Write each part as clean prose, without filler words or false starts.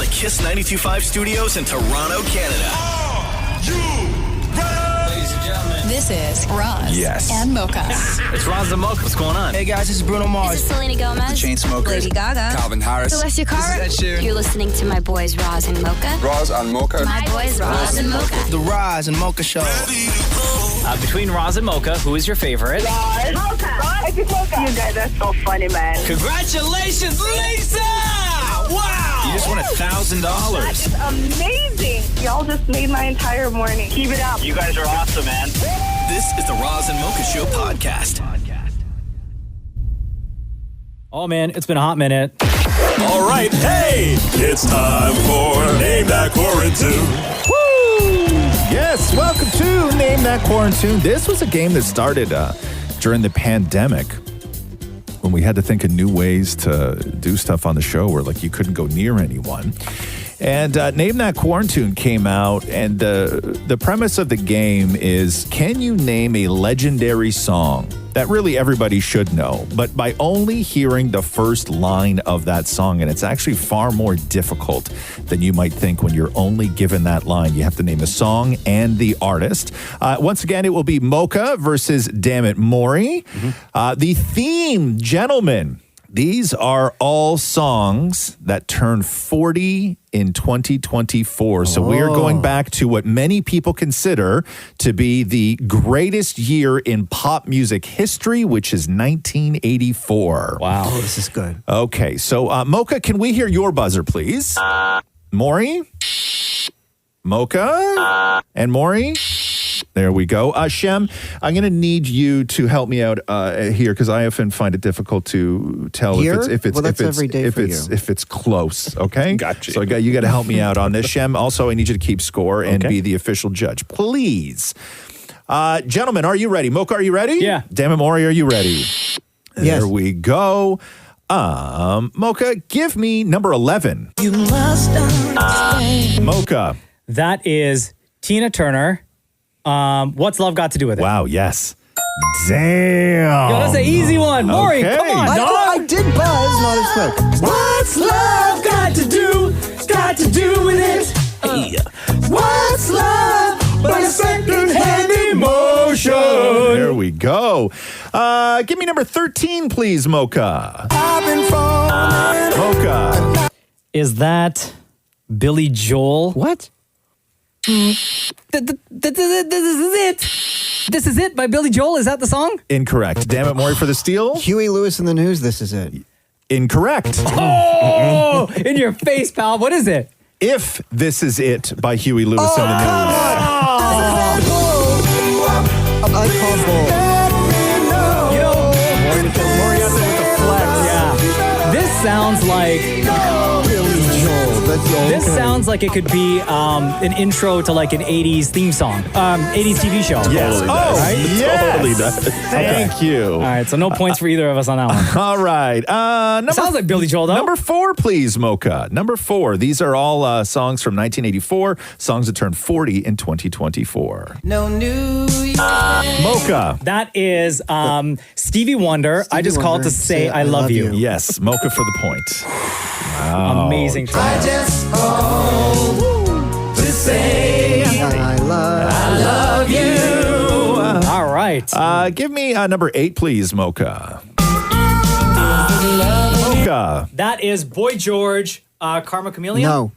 the Kiss 92.5 studios in Toronto, Canada. Are you ready? Ladies and gentlemen, this is Roz and Mocha. it's Roz and Mocha. What's going on? Hey guys, this is Bruno Mars. This is Selena Gomez. The Chainsmokers. Lady Gaga. Calvin Harris. Celestia Cara. This is Ed Sheeran. You're listening to my boys Roz and Mocha. Roz and Mocha. My boys Roz and Mocha. The Roz and Mocha Show. Between Roz and Mocha, who is your favorite? Mocha. Mocha. You guys are so funny, man. Congratulations, Lisa! Wow! You just won $1,000. That is amazing. Y'all just made my entire morning. Keep it up. You guys are awesome, man. This is the Roz and Mocha Show podcast. Oh, man, it's been a hot minute. All right, hey, it's time for Name That Quarantune. Woo! Yes, welcome to Name That Quarantune. This was a game that started during the pandemic when we had to think of new ways to do stuff on the show where like you couldn't go near anyone. And Name That Quarantune came out, and the premise of the game is, can you name a legendary song that really everybody should know, but by only hearing the first line of that song? And it's actually far more difficult than you might think when you're only given that line. You have to name the song and the artist. Once again, it will be Mocha versus Damn It Maurie. The theme, gentlemen, these are all songs that turned 40 in 2024. So we are going back to what many people consider to be the greatest year in pop music history, which is 1984. Wow. Oh, this is good. Okay, so Mocha, can we hear your buzzer, please? Maurie? Mocha? And Maurie? There we go. Shem, I'm going to need you to help me out here because I often find it difficult to tell if it's close. Okay, Gotcha. So you got to help me out on this, Shem. Also, I need you to keep score and be the official judge, please. Gentlemen, are you ready? Mocha, are you ready? Yeah. Damn it, Maurie, are you ready? Yes. There we go. Mocha, give me number 11. You must understand. Mocha. That is Tina Turner. What's Love Got to Do with it? Wow, yes. Damn. Yo, that's an easy one. Maury, Okay. come on, I dog. did buzz, not as quick. What's love got to do with it? What's love but a second-hand emotion? There we go. Give me number 13, please, Mocha. I've been falling. Mocha. Is that Billy Joel? What? This is it. This is it by Billy Joel. Is that the song? Incorrect. Damn it, Maury, for the steal. Huey Lewis in the News, this is it. Incorrect. Oh, in your face, pal. What is it? If This Is It by Huey Lewis in the News. I call bull. Maury out there with the flex. Yeah. This sounds like Billy Joel. This sounds like it could be an intro to like an 80s theme song. 80s TV show. Yes. Totally Oh, does. yes. Totally does. Thank you. All right, so no points for either of us on that one. All right. Sounds like Billy Joel, though. Number 4, please, Mocha. Number 4. These are all songs from 1984, songs that turned 40 in 2024. No New Year's Mocha. That is Stevie Wonder. I just called to say I love you. Yes, Mocha for the point. Wow. Amazing track. just called to say I love you. All right. Give me number 8, please, Mocha. Mocha. That is Boy George, Karma Chameleon. No.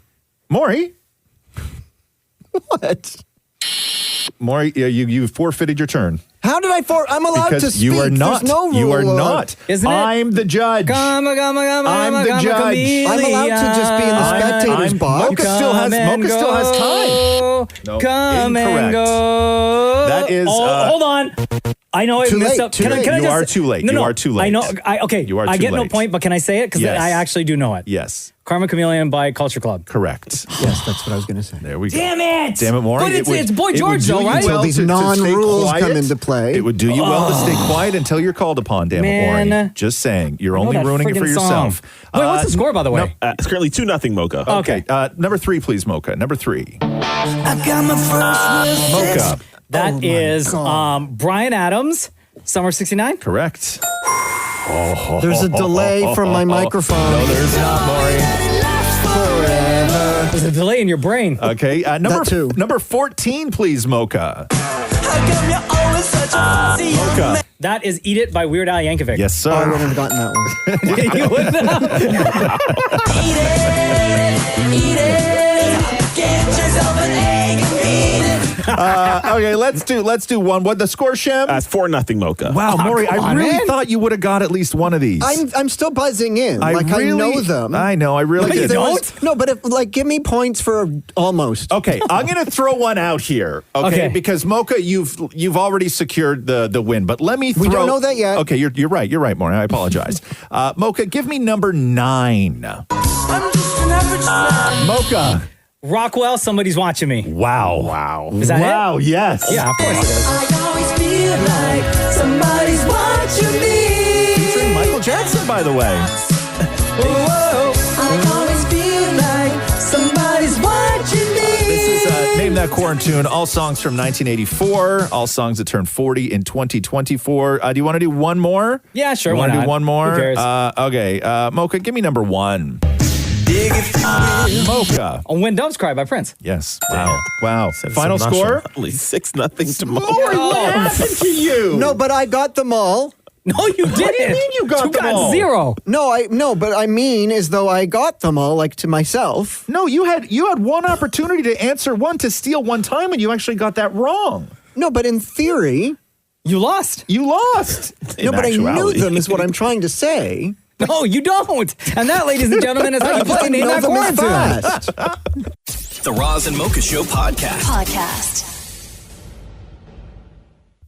Maury. What? Maury, you forfeited your turn. How did I'm allowed Because to speak. you are not. There's no rule. You are not. Isn't it? I'm the judge. I'm the judge. I'm allowed to just be in the spectator's box. Mocha still has time. No, Come incorrect. and go. That is. hold on. I know it Too missed late, up. too Can I late. just You are too late. No, You no, are too late. I know. Okay. You are I too get no late. point, but can I say it? Because Yes. I actually do know it. Yes. Karma Chameleon by Culture Club. Correct. Yes, that's what I was going to say. There we go. Damn it! Damn it, Maury. But it's It would Boy George, do though, you right? well So these to stay non-rules quiet. come into play. It would do you well to stay quiet until you're called upon, damn it, Maury. Man. Just saying. You're I know only that ruining it for friggin' yourself. song. Wait, what's the score, by the way? It's currently 2-0 Mocha. Okay. Number 3, please, Mocha. Number 3. I got my first Mocha. That is Bryan Adams, Summer 69. Correct. There's a delay from my microphone. No, there's not, Maury. Forever. a delay in your brain. Okay. Number 14, please, Mocha. Mocha. That is Eat It by Weird Al Yankovic. Yes, sir. I wouldn't have gotten that one. You would not. Eat it. Get yourself an egg and eat it. Okay, let's do one. What the score, Shem? That's 4-0 Mocha. Wow, Maury, I really thought you would have got at least one of these. I'm still buzzing in. I know them. I know, I really did. No, but give me points for almost. Okay, I'm going to throw one out here. Okay, because Mocha, you've already secured the win. But let me throw. We don't know that yet. Okay, you're right. You're right, Maury. I apologize. Mocha, give me number 9. I'm just an average man. Mocha. Rockwell, Somebody's Watching Me. Wow. Is that it? Yes. Yeah, of course it is. I always feel like somebody's watching me. Featuring Michael Jackson, by the way. Whoa. I always feel like somebody's watching me. This is Name That Quarantune. All songs from 1984. All songs that turned 40 in 2024. Do you want to do one more? Yeah, sure. You want to do one more? Who cares? Okay. Mocha, give me number 1. Mocha. When Doves Cry by Prince. Yes. Wow. Final score? 6-0 to Mocha. What happened to you? No, but I got them all. No, you didn't. What do you mean you got them all? 0. No, but I mean as though I got them all, like to myself. No, you had one opportunity to answer one to steal one time, and you actually got that wrong. No, but in theory, you lost. You lost. No, but I knew them is what I'm trying to say. No, you don't. And that, ladies and gentlemen, is how you play Name That Quarantune. The Roz and Mocha Show podcast.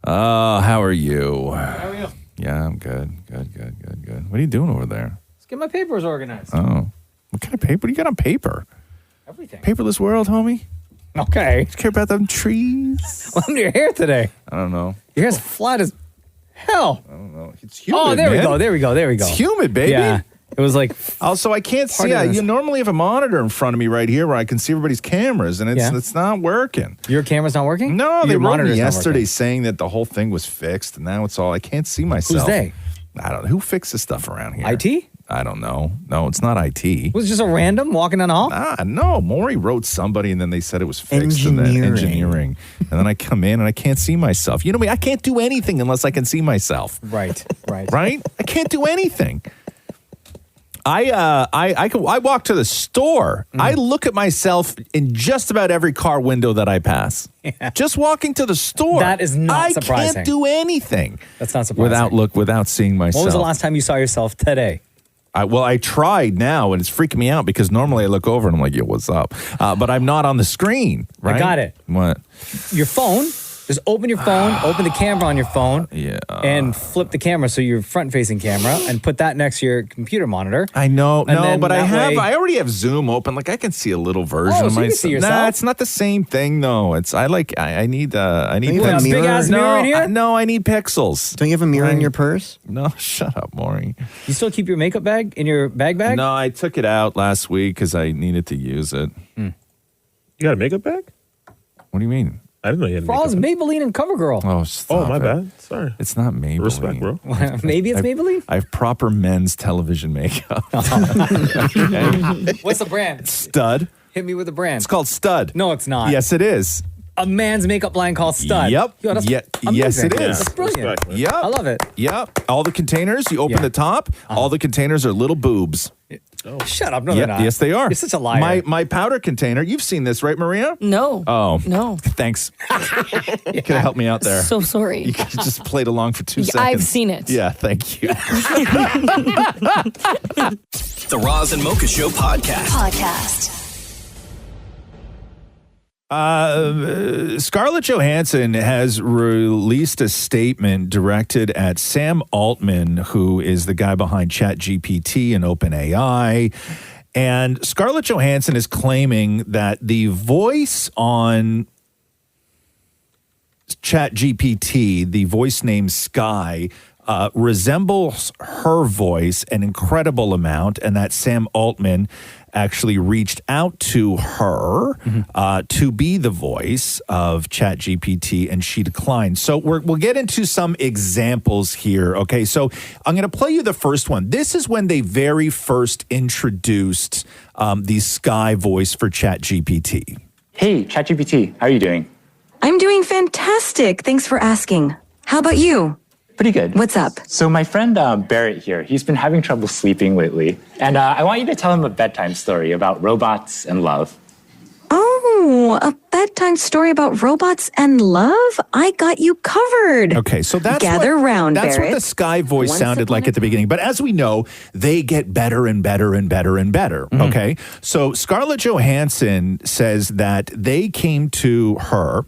How are you? How are you? Yeah, I'm good. What are you doing over there? Let's get my papers organized. Oh. What kind of paper? What do you got on paper? Everything. Paperless world, homie? Okay. Do you care about them trees? What happened to your hair today? I don't know. Your hair's flat as hell. I don't know. It's humid, Oh, there man. we go. There we go. It's humid, baby. Yeah. It was like. Also, I can't see. You normally have a monitor in front of me right here where I can see everybody's cameras, and it's not working. Your camera's not working? No, they Your wrote me monitor's not yesterday working. saying that the whole thing was fixed, and now it's all. I can't see myself. Who's they? I don't know. Who fixes stuff around here? IT? I don't know. No, it's not IT. Was it just a random walking down the hall? No. Maury wrote somebody, and then they said it was fixed. Engineering. And then I come in, and I can't see myself. You know me, I can't do anything unless I can see myself. Right. Right? I can't do anything. I walk to the store. I look at myself in just about every car window that I pass. Yeah. Just walking to the store. That is not surprising. I can't do anything. That's not surprising. Without seeing myself. When was the last time you saw yourself today? I tried now, and it's freaking me out because normally I look over and I'm like, yo, what's up? But I'm not on the screen, right? I got it. What? Your phone. Just open your phone, open the camera on your phone, and flip the camera so you're front-facing camera, and put that next to your computer monitor. I know, but I already have Zoom open. Like I can see a little version of so you myself. can see yourself? Nah, it's not the same thing though. I need You have a big ass mirror in here? No, I need pixels. Don't you have a mirror in your purse? No, shut up, Maury. You still keep your makeup bag in your bag? No, I took it out last week because I needed to use it. You got a makeup bag? What do you mean? I didn't know you had a For all makeup is bag. Maybelline and CoverGirl. Oh, stop my it. bad. Sorry. It's not Maybelline. Respect, bro. Maybe it's Maybelline? I have proper men's television makeup. What's the brand? Stud. Hit me with the brand. It's called Stud. No, it's not. Yes, it is. A man's makeup line called Stud. Yep. Yo, that's Yes, amazing. it is. That's brilliant. Respect, man. Yep. I love it. Yep. All the containers, you open the top, all the containers are little boobs. Shut up. No, they're not. Yes, they are. You're such a liar. My powder container, you've seen this, right, Maria? No. Oh. No. Thanks. You could have helped me out there. So sorry. You could have just played along for 2 seconds. I've seen it. Yeah, thank you. The Roz and Mocha Show podcast. Scarlett Johansson has released a statement directed at Sam Altman, who is the guy behind ChatGPT and OpenAI. And Scarlett Johansson is claiming that the voice on ChatGPT, the voice named Sky, resembles her voice an incredible amount, and that Sam Altman actually reached out to her to be the voice of ChatGPT, and she declined. So we'll get into some examples here. Okay, so I'm going to play you the first one. This is when they very first introduced the Sky voice for ChatGPT. Hey, ChatGPT, how are you doing? I'm doing fantastic. Thanks for asking. How about you? Pretty good. What's up? So my friend Barrett here, he's been having trouble sleeping lately. And I want you to tell him a bedtime story about robots and love. Oh, a bedtime story about robots and love? I got you covered. Okay, so that's what the Sky voice sounded like at the beginning. But as we know, they get better and better and better and better. Okay, so Scarlett Johansson says that they came to her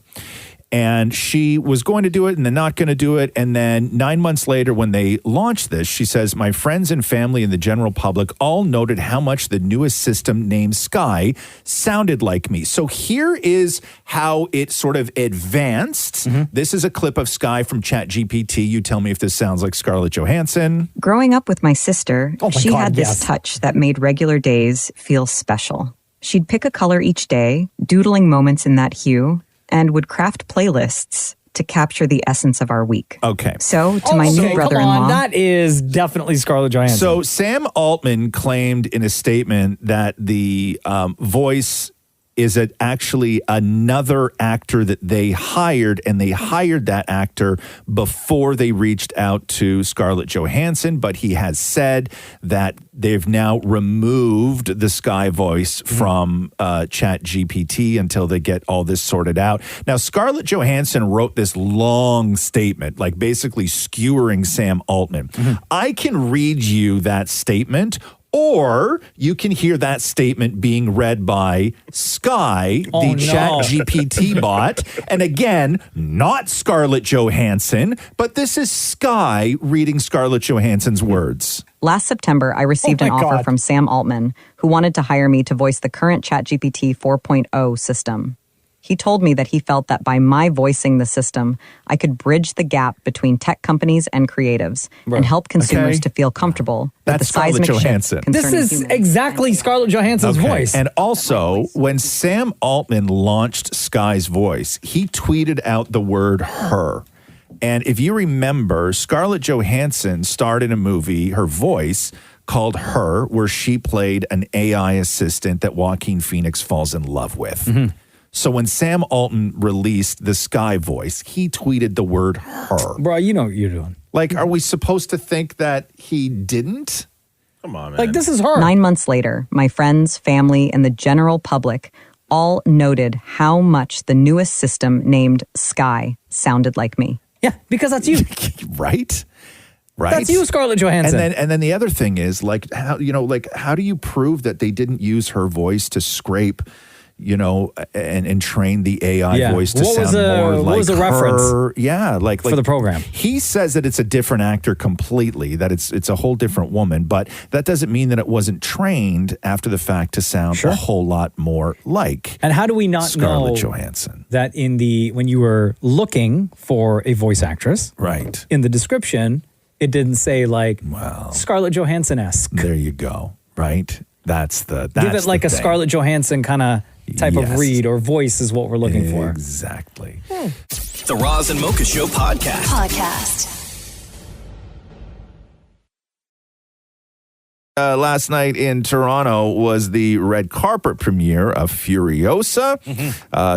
and she was going to do it and then not going to do it. And then 9 months later, when they launched this, she says, my friends and family and the general public all noted how much the newest system named Sky sounded like me. So here is how it sort of advanced. This is a clip of Sky from ChatGPT. You tell me if this sounds like Scarlett Johansson. Growing up with my sister, she had this touch that made regular days feel special. She'd pick a color each day, doodling moments in that hue, and would craft playlists to capture the essence of our week. Okay. So, to my new brother-in-law... Come on, that is definitely Scarlett Johansson. So, Sam Altman claimed in a statement that the voice is actually another actor that they hired, and they hired that actor before they reached out to Scarlett Johansson, but he has said that they've now removed the Sky voice from ChatGPT until they get all this sorted out. Now, Scarlett Johansson wrote this long statement, like basically skewering Sam Altman. I can read you that statement, or you can hear that statement being read by Sky, the ChatGPT bot. And again, not Scarlett Johansson, but this is Sky reading Scarlett Johansson's words. Last September, I received an offer from Sam Altman, who wanted to hire me to voice the current ChatGPT 4.0 system. He told me that he felt that by my voicing the system, I could bridge the gap between tech companies and creatives and help consumers to feel comfortable with the seismic shift. This is exactly Scarlett Johansson's voice. And also, when Sam Altman launched Sky's voice, he tweeted out the word her. And if you remember, Scarlett Johansson starred in a movie, her voice, called Her, where she played an AI assistant that Joaquin Phoenix falls in love with. So when Sam Altman released the Sky voice, he tweeted the word her. Bro, you know what you're doing. Like, are we supposed to think that he didn't? Come on, man. Like, this is her. 9 months later, my friends, family, and the general public all noted how much the newest system named Sky sounded like me. Yeah, because that's you. Right? That's you, Scarlett Johansson. And then the other thing is, like, how do you prove that they didn't use her voice to scrape, and train the AI voice to sound more like what was the reference? Yeah, like for the program. He says that it's a different actor completely, that it's a whole different woman, but that doesn't mean that it wasn't trained after the fact to sound a whole lot more like. And how do we not Scarlett know Johansson that when you were looking for a voice actress, right, in the description, it didn't say Scarlett Johansson-esque. There you go. Right. That's give it like a Scarlett Johansson kind of type of read or voice is what we're looking for. Exactly. The Roz and Mocha Show podcast. Last night in Toronto was the red carpet premiere of Furiosa.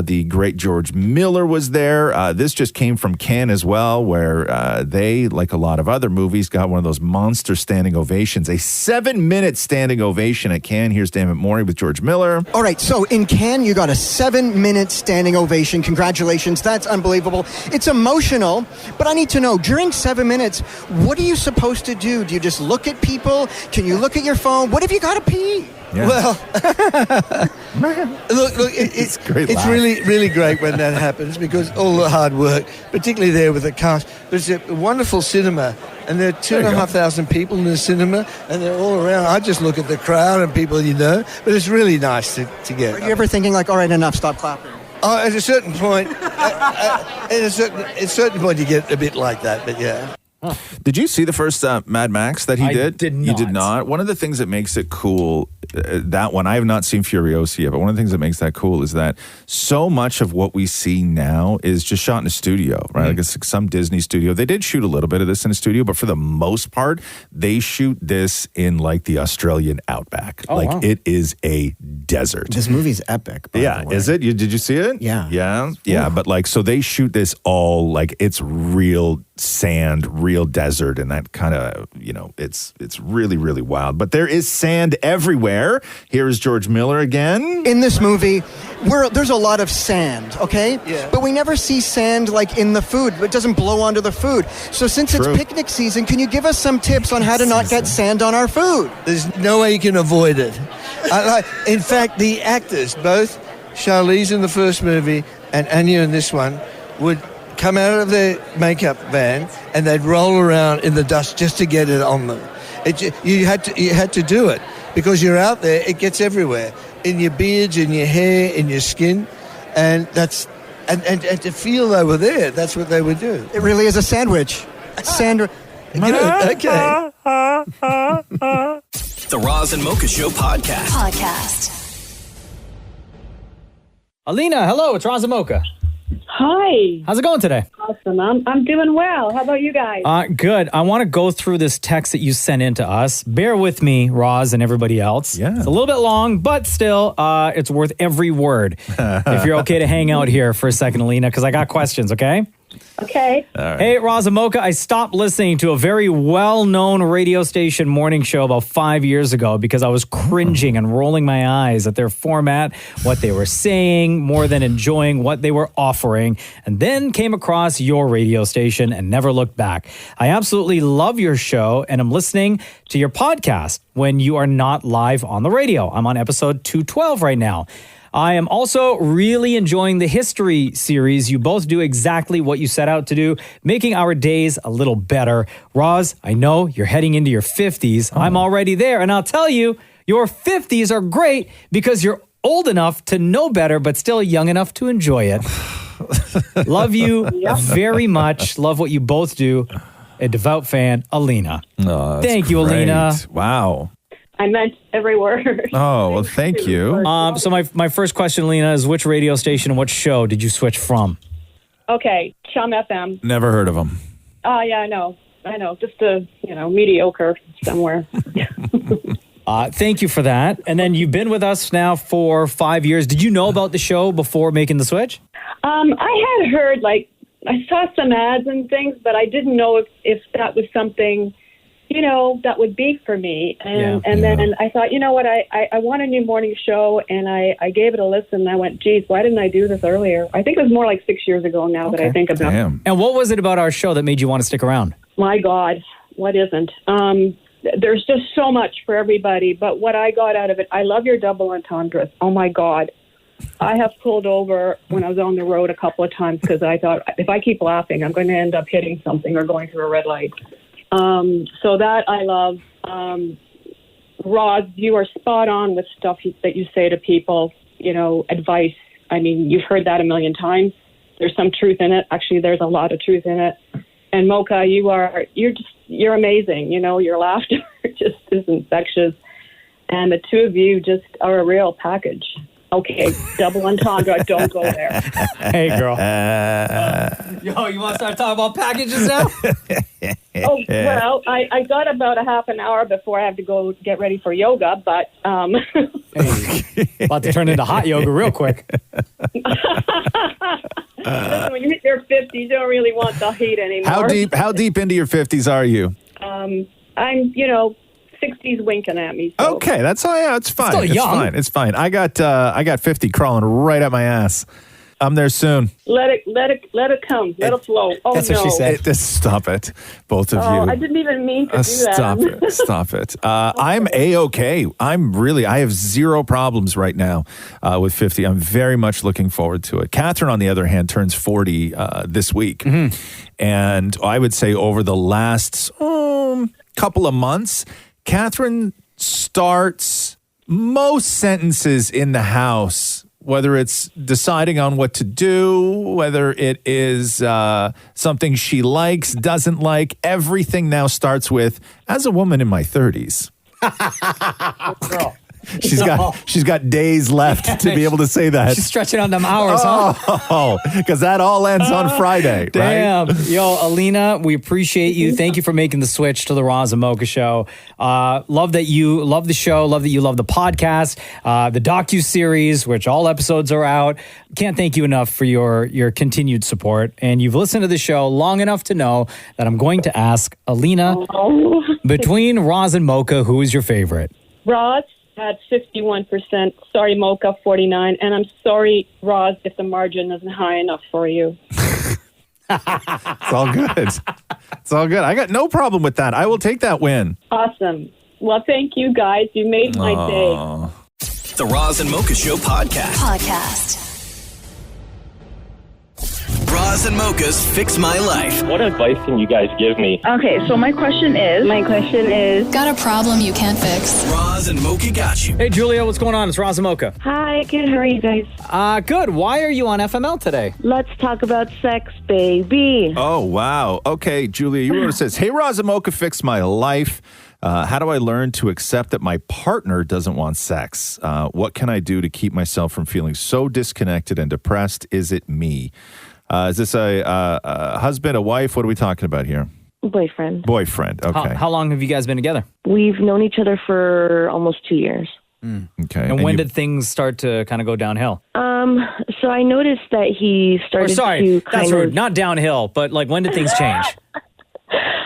The great George Miller was there. This just came from Cannes as well, where they, like a lot of other movies, got one of those monster standing ovations. A 7-minute standing ovation at Cannes. Here's Dammit Maurie with George Miller. All right, so in Cannes, you got a 7-minute standing ovation. Congratulations. That's unbelievable. It's emotional, but I need to know, during 7 minutes, what are you supposed to do? Do you just look at people? Can you look at your phone? What if you got to pee? Yeah. Well, look, it's really, really great when that happens, because all the hard work, particularly there with the cast. There's a wonderful cinema, and there are 2,500 people in the cinema, and they're all around. I just look at the crowd and people but it's really nice to get. Are you ever thinking like, all right, enough, stop clapping? Oh, at a certain point, at a certain point you get a bit like that, but yeah. Did you see the first Mad Max that he did? did You did not? One of the things that makes it cool, that one, I have not seen Furiosa yet, but one of the things that makes that cool is that so much of what we see now is just shot in a studio, right? Like it's like some Disney studio. They did shoot a little bit of this in a studio, but for the most part, they shoot this in like the Australian outback. Wow. It is a desert. This movie's epic. Yeah, is it? Did you see it? Yeah. Yeah. But like, so they shoot this all like it's real sand, real desert, and that kind of, it's really, really wild. But there is sand everywhere. Here is George Miller again. In this movie, there's a lot of sand, okay? Yeah. But we never see sand like in the food. It doesn't blow onto the food. So since True. it's picnic season, can you give us some tips on how to not get sand on our food? There's no way you can avoid it. In fact, the actors, both Charlize in the first movie and Anya in this one, would come out of their makeup van and they'd roll around in the dust just to get it on them. You had to do it because you're out there. It gets everywhere, in your beards, in your hair, in your skin, and that's and to feel they were there. That's what they would do. It really is a sandwich. Okay. The Roz and Mocha Show podcast. Alina, hello, it's Roz and Mocha. Hi. How's it going today? Awesome. I'm doing well. How about you guys? Good. I want to go through this text that you sent in to us. Bear with me, Roz, and everybody else. Yeah. It's a little bit long, but still, it's worth every word. If you're okay to hang out here for a second, Alina, because I got questions, okay? Okay. Right. Hey, Roz and Mocha, I stopped listening to a very well-known radio station morning show about 5 years ago because I was cringing and rolling my eyes at their format, what they were saying, more than enjoying what they were offering, and then came across your radio station and never looked back. I absolutely love your show, and I'm listening to your podcast when you are not live on the radio. I'm on episode 212 right now. I am also really enjoying the history series. You both do exactly what you set out to do, making our days a little better. Roz, I know you're heading into your 50s. Oh. I'm already there. And I'll tell you, your 50s are great because you're old enough to know better, but still young enough to enjoy it. Love you very much. Love what you both do. A devout fan, Alina. Oh, thank you, great. Alina. Wow. I meant every word. Oh, well, thank you. So my first question, Lena, is which radio station and what show did you switch from? Okay, Chum FM. Never heard of them. Oh, yeah, I know. Just a, mediocre somewhere. Thank you for that. And then you've been with us now for 5 years. Did you know about the show before making the switch? I had heard, I saw some ads and things, but I didn't know if that was something that would be for me. And then I thought, you know what, I want a new morning show, and I gave it a listen, and I went, geez, why didn't I do this earlier? I think it was more like 6 years ago now that I think about it. And what was it about our show that made you want to stick around? My God, what isn't? There's just so much for everybody, but what I got out of it, I love your double entendres. Oh, my God. I have pulled over when I was on the road a couple of times because I thought, if I keep laughing, I'm going to end up hitting something or going through a red light. So that I love. Roz, you are spot on with stuff that you say to people, advice. I mean, you've heard that a million times. There's some truth in it. Actually, there's a lot of truth in it. And Mocha, you're amazing. Your laughter just is infectious. And the two of you just are a real package. Okay, double entendre, don't go there. Hey, girl. Yo, you want to start talking about packages now? Oh, well, I got about a half an hour before I have to go get ready for yoga, but... Hey, about to turn into hot yoga real quick. When you hit your 50s, you don't really want the heat anymore. How deep into your 50s are you? I'm, 60s winking at me. So. Okay, that's it's fine. Still young. It's fine. I got 50 crawling right up my ass. I'm there soon. Let it come. Let it flow. Oh, that's no. what she said. Stop it, both of you. I didn't even mean to do that. Stop it. I'm A-okay. I have zero problems right now with 50. I'm very much looking forward to it. Catherine, on the other hand, turns 40 this week. Mm-hmm. And I would say over the last couple of months, Catherine starts most sentences in the house whether it's deciding on what to do, whether it is something she likes, doesn't like, everything now starts with, as a woman in my 30s. Girl. She's got days left to be able to say that. She's stretching on them hours, huh? Oh, because that all ends on Friday, Damn. right? Yo, Alina, we appreciate you. Thank you for making the switch to the Roz and Mocha show. Love that you love the show. Love that you love the podcast, the docu-series, which all episodes are out. Can't thank you enough for your continued support. And you've listened to the show long enough to know that I'm going to ask Alina, between Roz and Mocha, who is your favorite? Roz had 51%. Sorry, Mocha, 49. And I'm sorry, Roz, if the margin isn't high enough for you. It's all good. It's all good. I got no problem with that. I will take that win. Awesome. Well, thank you, guys. You made my day. The Roz and Mocha Show podcast. Roz and Mocha's Fix My Life. What advice can you guys give me? Okay, so my question is... Got a problem you can't fix. Roz and Mocha got you. Hey, Julia, what's going on? It's Roz and Mocha. Hi, good. How are you guys? Good. Why are you on FML today? Let's talk about sex, baby. Oh, wow. Okay, Julia, you wrote it says, hey, Roz and Mocha, fix my life. How do I learn to accept that my partner doesn't want sex? What can I do to keep myself from feeling so disconnected and depressed? Is it me? Is this a husband, a wife? What are we talking about here? Boyfriend. Boyfriend, okay. How long have you guys been together? We've known each other for almost 2 years. Okay. And when did things start to kind of go downhill? So I noticed that he started to kind that's of... rude. Not downhill, but like when did things change?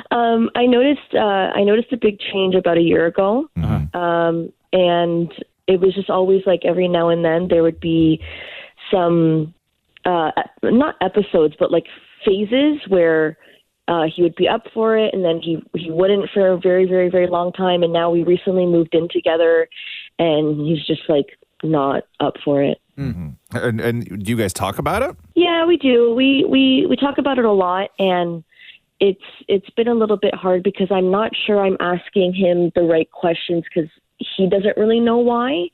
I noticed a big change about a year ago. And it was just always like every now and then there would be some... not episodes, but like phases where he would be up for it, and then he wouldn't for a very, very, very long time. And now we recently moved in together, and he's just like not up for it. Mm-hmm. And do you guys talk about it? Yeah, we do. We talk about it a lot, and it's been a little bit hard because I'm not sure I'm asking him the right questions because he doesn't really know why.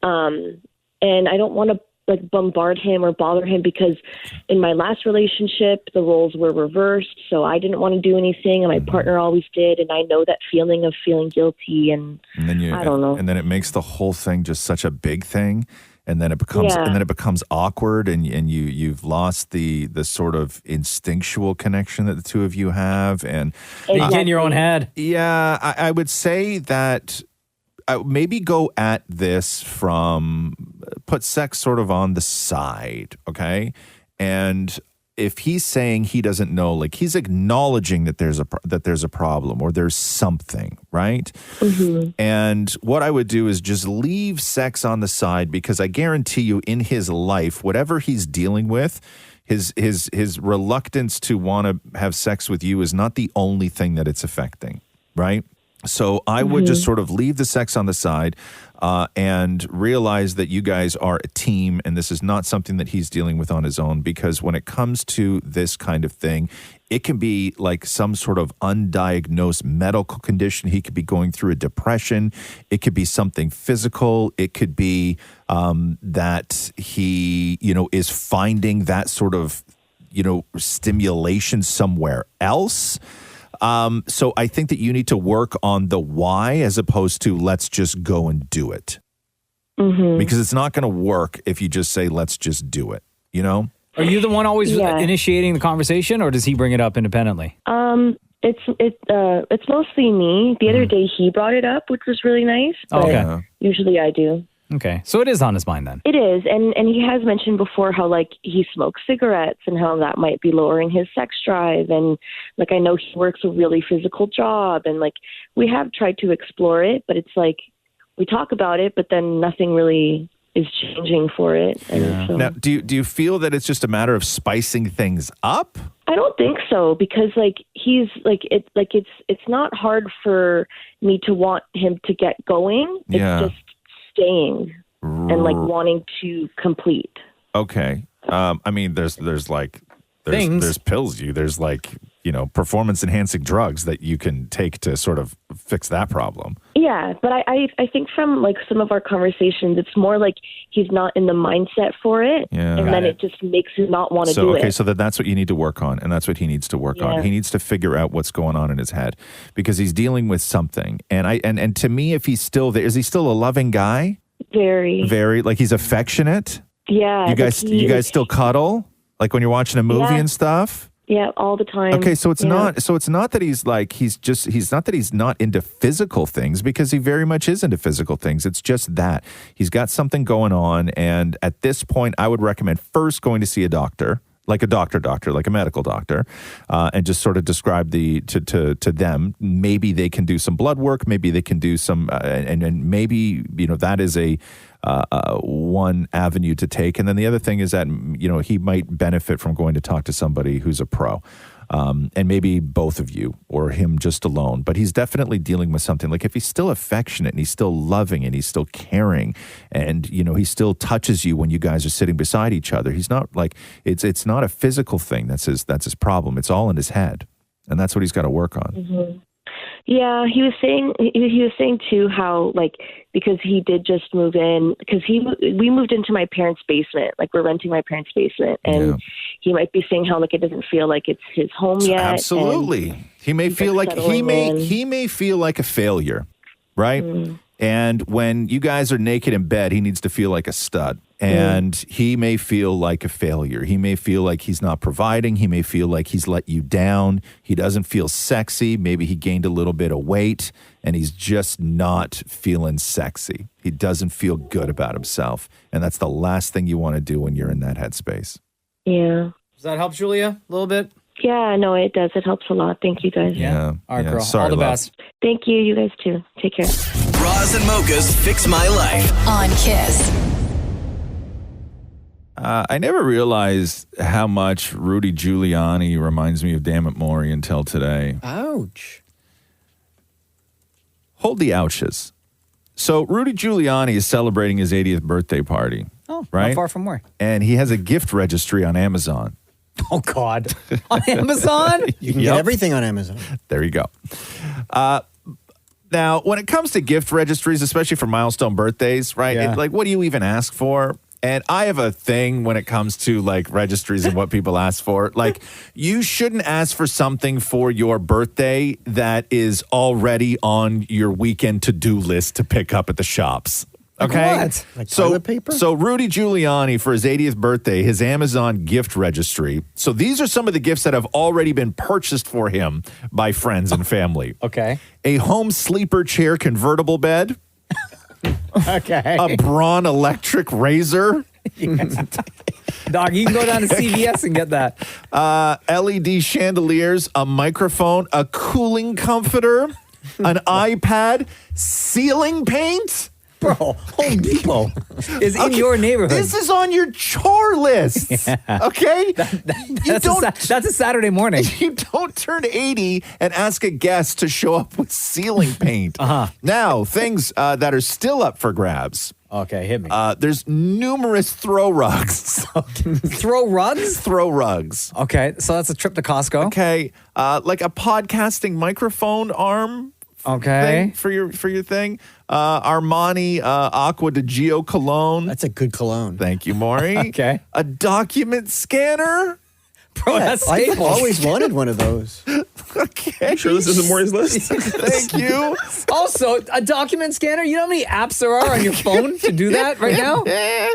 And I don't want to like bombard him or bother him because in my last relationship, the roles were reversed. So I didn't want to do anything and my partner always did. And I know that feeling of feeling guilty and then I don't know. And then it makes the whole thing just such a big thing. And then it becomes awkward and you've lost the sort of instinctual connection that the two of you have. And you get in your own head. Yeah, I would say that maybe go at this from put sex sort of on the side, okay? And if he's saying he doesn't know, like he's acknowledging that there's a problem or there's something, right? Mm-hmm. And what I would do is just leave sex on the side because I guarantee you in his life, whatever he's dealing with, his reluctance to want to have sex with you is not the only thing that it's affecting, right? So I would just sort of leave the sex on the side and realize that you guys are a team and this is not something that he's dealing with on his own because when it comes to this kind of thing, it can be like some sort of undiagnosed medical condition. He could be going through a depression. It could be something physical. It could be that he, is finding that sort of, stimulation somewhere else. So I think that you need to work on the why as opposed to let's just go and do it. Mm-hmm. Because it's not going to work if you just say, let's just do it, Are you the one always initiating the conversation or does he bring it up independently? It's mostly me. The other day he brought it up, which was really nice. But usually I do. Okay. So it is on his mind then. It is. And he has mentioned before how like he smokes cigarettes and how that might be lowering his sex drive. And like, I know he works a really physical job and like we have tried to explore it, but it's like we talk about it, but then nothing really is changing for it. And so, now, do you feel that it's just a matter of spicing things up? I don't think so because like he's like it's not hard for me to want him to get going. It's just staying and like wanting to complete. Okay. I mean, there's pills. There's like performance enhancing drugs that you can take to sort of fix that problem. Yeah, but I think from like some of our conversations, it's more like he's not in the mindset for it, and then it just makes him not want to do it. Okay, so that's what you need to work on, and that's what he needs to work on. He needs to figure out what's going on in his head because he's dealing with something. And to me, if he's still there, is he still a loving guy? Very, like he's affectionate. Yeah, you guys still cuddle like when you're watching a movie and stuff. Yeah, all the time. Okay, so it's not that he's not that he's not into physical things, because he very much is into physical things. It's just that he's got something going on, and at this point I would recommend first going to see a doctor, like a doctor, like a medical doctor, and just sort of describe to them. Maybe they can do some blood work, maybe they can do some and maybe that is a one avenue to take. And then the other thing is that, he might benefit from going to talk to somebody who's a pro. And maybe both of you or him just alone. But he's definitely dealing with something. Like if he's still affectionate and he's still loving and he's still caring and, he still touches you when you guys are sitting beside each other. He's not like, it's not a physical thing. That's his problem. It's all in his head. And that's what he's got to work on. Mm-hmm. Yeah, he was saying too how because he did just move in because we moved into my parents' basement, like we're renting my parents' basement, and he might be saying how it doesn't feel like it's his home yet. Absolutely, he may feel like he may feel like a failure, right? Mm. And when you guys are naked in bed, he needs to feel like a stud. And he may feel like a failure. He may feel like he's not providing. He may feel like he's let you down. He doesn't feel sexy. Maybe he gained a little bit of weight and he's just not feeling sexy. He doesn't feel good about himself. And that's the last thing you want to do when you're in that headspace. Yeah. Does that help, Julia, a little bit? Yeah, no, it does. It helps a lot. Thank you, guys. Yeah. All right, girl. Sorry, all the love. best. Thank you. You guys too. Take care. Roz and Mocha's Fix My Life on Kiss. I never realized how much Rudy Giuliani reminds me of Damn It Maurie until today. Ouch. Hold the ouches. So Rudy Giuliani is celebrating his 80th birthday party. Oh, right? Not far from where? And he has a gift registry on Amazon. Oh, God. On Amazon? You can get everything on Amazon. There you go. Now, when it comes to gift registries, especially for milestone birthdays, right? Yeah. What do you even ask for? And I have a thing when it comes to registries and what people ask for. You shouldn't ask for something for your birthday that is already on your weekend to-do list to pick up at the shops. Okay? What? Like toilet paper? So Rudy Giuliani, for his 80th birthday, his Amazon gift registry. So these are some of the gifts that have already been purchased for him by friends and family. Okay. A home sleeper chair convertible bed. Okay. A Braun electric razor. Dog, you can go down to CVS and get that. LED chandeliers, a microphone, a cooling comforter, an iPad, ceiling paint. Bro, Home Depot is in your neighborhood. This is on your chore list. Yeah. Okay? That's a Saturday morning. You don't turn 80 and ask a guest to show up with ceiling paint. Now, things that are still up for grabs. Okay, hit me. There's numerous throw rugs. Throw rugs? Throw rugs. Okay, so that's a trip to Costco. Okay, like a podcasting microphone arm. Okay. Thing for your thing. Armani Aqua de Gio cologne. That's a good cologne. Thank you, Maury. Okay. A document scanner. Bro, that's I've staples. always wanted one of those. Okay. I'm sure this isn't Maury's list. Thank you. Also, a document scanner. You know how many apps there are on your phone to do that right now?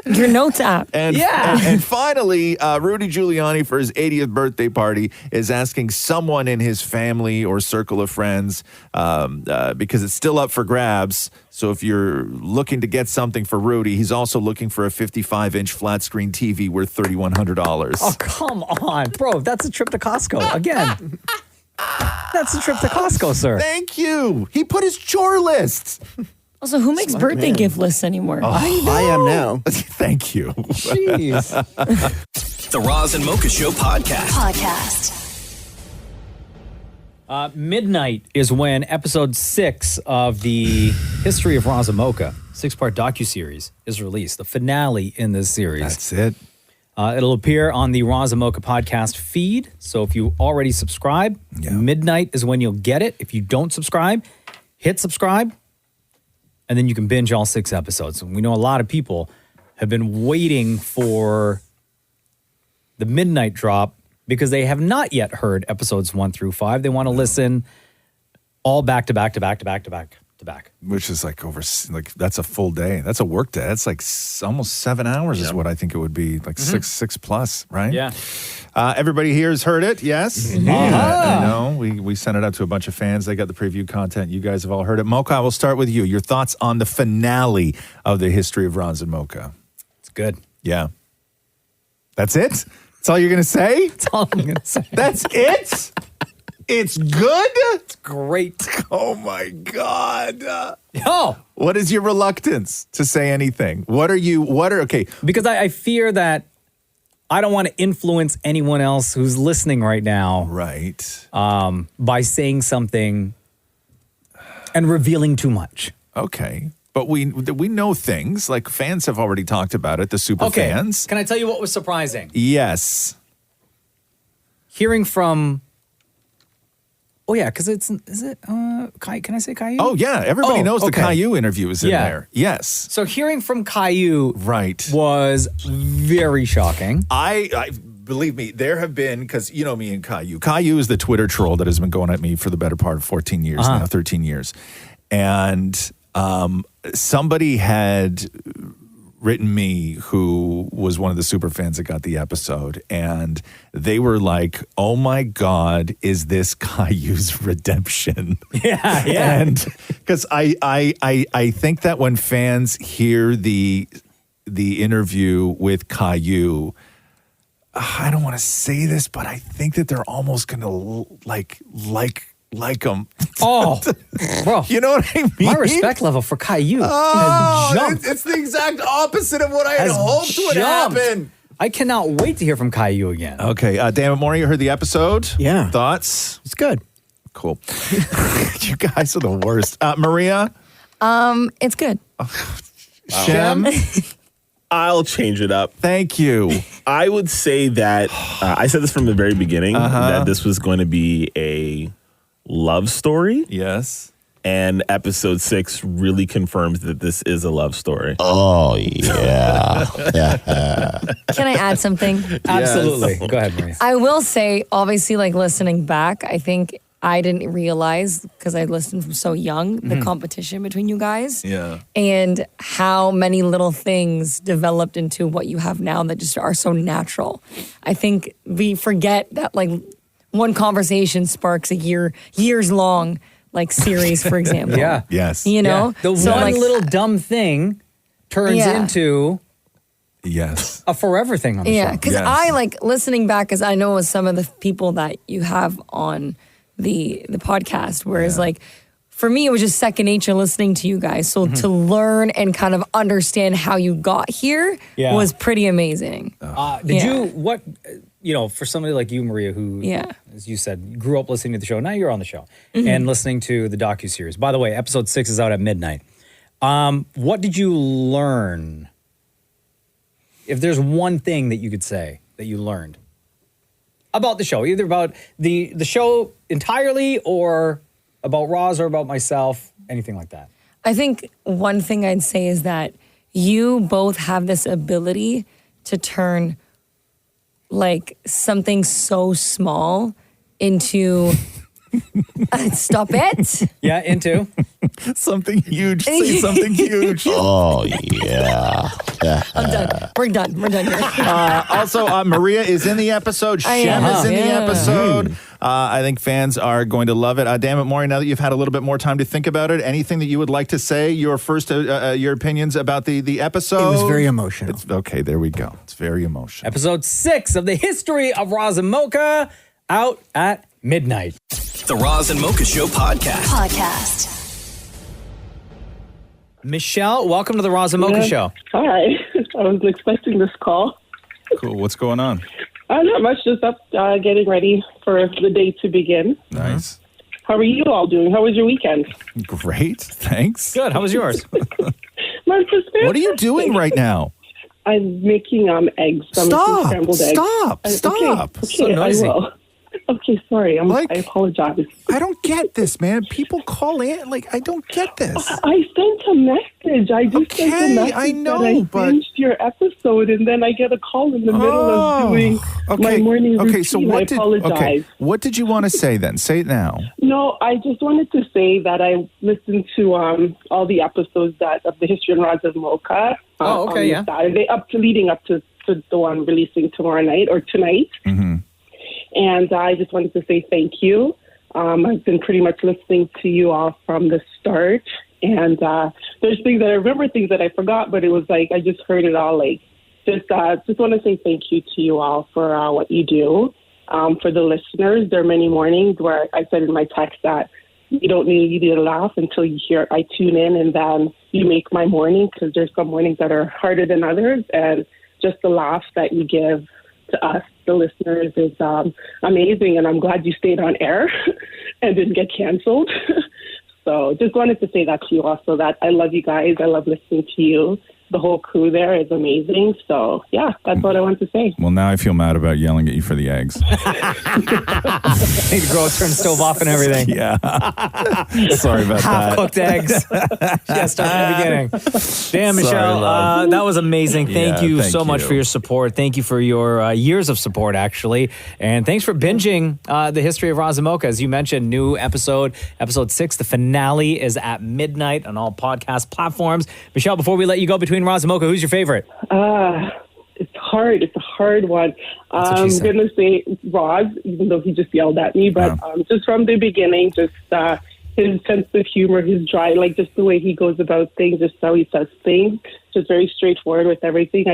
Your notes app. And finally, Rudy Giuliani, for his 80th birthday party, is asking someone in his family or circle of friends, because it's still up for grabs. So if you're looking to get something for Rudy, he's also looking for a 55-inch flat screen TV worth $3,100. Oh, come on. Bro, that's a trip to Costco. Again. That's a trip to Costco, sir. Thank you. He put his chore list. Also, who makes birthday gift lists anymore? I am now. Thank you. Jeez. The Roz and Mocha Show Podcast. Midnight is when episode 6 of the History of Roz Mocha 6-part docuseries is released. The finale in this series. That's it. It'll appear on the Roz and Mocha podcast feed. So if you already subscribe, midnight is when you'll get it. If you don't subscribe, hit subscribe, and then you can binge all 6 episodes. And we know a lot of people have been waiting for the midnight drop because they have not yet heard episodes 1 through 5. They want to listen all back to back to back to back to back to back. Which is like that's a full day. That's a work day. That's like almost 7 hours is what I think it would be. Like six plus, right? Yeah. Everybody here has heard it, yes? I know. We sent it out to a bunch of fans. They got the preview content. You guys have all heard it. Mocha, I will start with you. Your thoughts on the finale of the History of Roz and Mocha. It's good. Yeah. That's it? That's all you're going to say? That's all I'm going to say. That's it? It's good? It's great. Oh, my God. Oh. What is your reluctance to say anything? Okay. Because I fear that I don't want to influence anyone else who's listening right now. Right. By saying something and revealing too much. Okay. But we know things. Like fans have already talked about it, the super fans. Can I tell you what was surprising? Yes. Hearing from... Oh, yeah, because is it, can I say Caillou? Oh, yeah, everybody knows the Caillou interview is in there. Yes. So hearing from Caillou was very shocking. I believe me, there have been, because you know me and Caillou. Caillou is the Twitter troll that has been going at me for the better part of 14 years now, 13 years. And somebody had written me who was one of the super fans that got the episode, and they were like, oh my God, is this Caillou's redemption? Yeah. And because I think that when fans hear the interview with Caillou, I don't want to say this, but I think that they're almost going to like him. Oh, bro. You know what I mean? My respect level for Caillou has jumped. It's the exact opposite of what I had hoped would happen. I cannot wait to hear from Caillou again. Okay, damn it, Maurie, you heard the episode? Yeah. Thoughts? It's good. Cool. You guys are the worst. Maria? It's good. Shem? I'll change it up. Thank you. I would say that I said this from the very beginning that this was going to be a love story. Yes. And episode 6 really confirms that this is a love story. Oh, yeah. Can I add something? Absolutely. Go ahead, Maria. I will say, obviously, like listening back, I think I didn't realize, because I listened from so young, the competition between you guys. Yeah. And how many little things developed into what you have now that just are so natural. I think we forget that, like, one conversation sparks a years long, like, series, for example. Yeah. Yes. You know? The one little dumb thing turns into a forever thing on the show. Yeah, because I like listening back, as I know with some of the people that you have on the podcast, whereas like for me it was just second nature listening to you guys. So to learn and kind of understand how you got here was pretty amazing. Did you for somebody like you, Maria, who as you said, grew up listening to the show, now you're on the show and listening to the docuseries. By the way, episode 6 is out at midnight. What did you learn? If there's one thing that you could say that you learned about the show, either about the show entirely or about Roz or about myself, anything like that. I think one thing I'd say is that you both have this ability to turn like something so small into stop it. Yeah, into something huge. Say something huge. Oh, yeah. I'm done. We're done here. Also, Maria is in the episode. Shem is in the episode. I think fans are going to love it. Damn it, Maurie, now that you've had a little bit more time to think about it, anything that you would like to say, your first, your opinions about the episode? It was very emotional. Okay, there we go. It's very emotional. Episode 6 of the History of Roz and Mocha, out at midnight. The Roz and Mocha Show podcast. Michelle, welcome to the Roz and Mocha Show. Hi. I was expecting this call. Cool. What's going on? Not much. Just up getting ready for the day to begin. Nice. How are you all doing? How was your weekend? Great. Thanks. Good. How was yours? Mine was fantastic. What are you doing right now? I'm making eggs. So I'm making scrambled eggs. Stop. Okay, So noisy. I will. Okay, sorry. I apologize. I don't get this, man. People call in. Like, I don't get this. I sent a message. I just sent a message I know, that I but binged your episode, and then I get a call in the middle of doing my morning routine. Okay, so what I did apologize. what did you want to say then? Say it now. No, I just wanted to say that I listened to all the episodes of the History of Roz Mocha on Saturday, leading up to the one releasing tomorrow night or tonight. Mm-hmm. And I just wanted to say thank you. I've been pretty much listening to you all from the start. And there's things that I remember, things that I forgot, but it was like I just heard it all. Like, just want to say thank you to you all for what you do. For the listeners, there are many mornings where I said in my text that you don't need to laugh until I tune in, and then you make my morning, because there's some mornings that are harder than others. And just the laugh that you give to us, the listeners, is amazing. And I'm glad you stayed on air and didn't get canceled. So just wanted to say that to you also, that I love you guys. I love listening to you. The whole crew there is amazing. So, yeah, that's what I want to say. Well, now I feel mad about yelling at you for the eggs. Need to go turn the stove off and everything. Yeah. Sorry about that. Half-cooked eggs. Yeah, start from the beginning. Damn, Michelle, love. that was amazing. Thank you thank so much you. for your support. Thank you for your years of support, actually. And thanks for binging the History of Roz Mocha. As you mentioned, new episode 6. The finale is at midnight on all podcast platforms. Michelle, before we let you go, between Roz and Mocha, who's your favorite? It's hard. It's a hard one. I'm going to say Roz, even though he just yelled at me. But just from the beginning, just his sense of humor, his dry, like just the way he goes about things, just how he says things, just very straightforward with everything.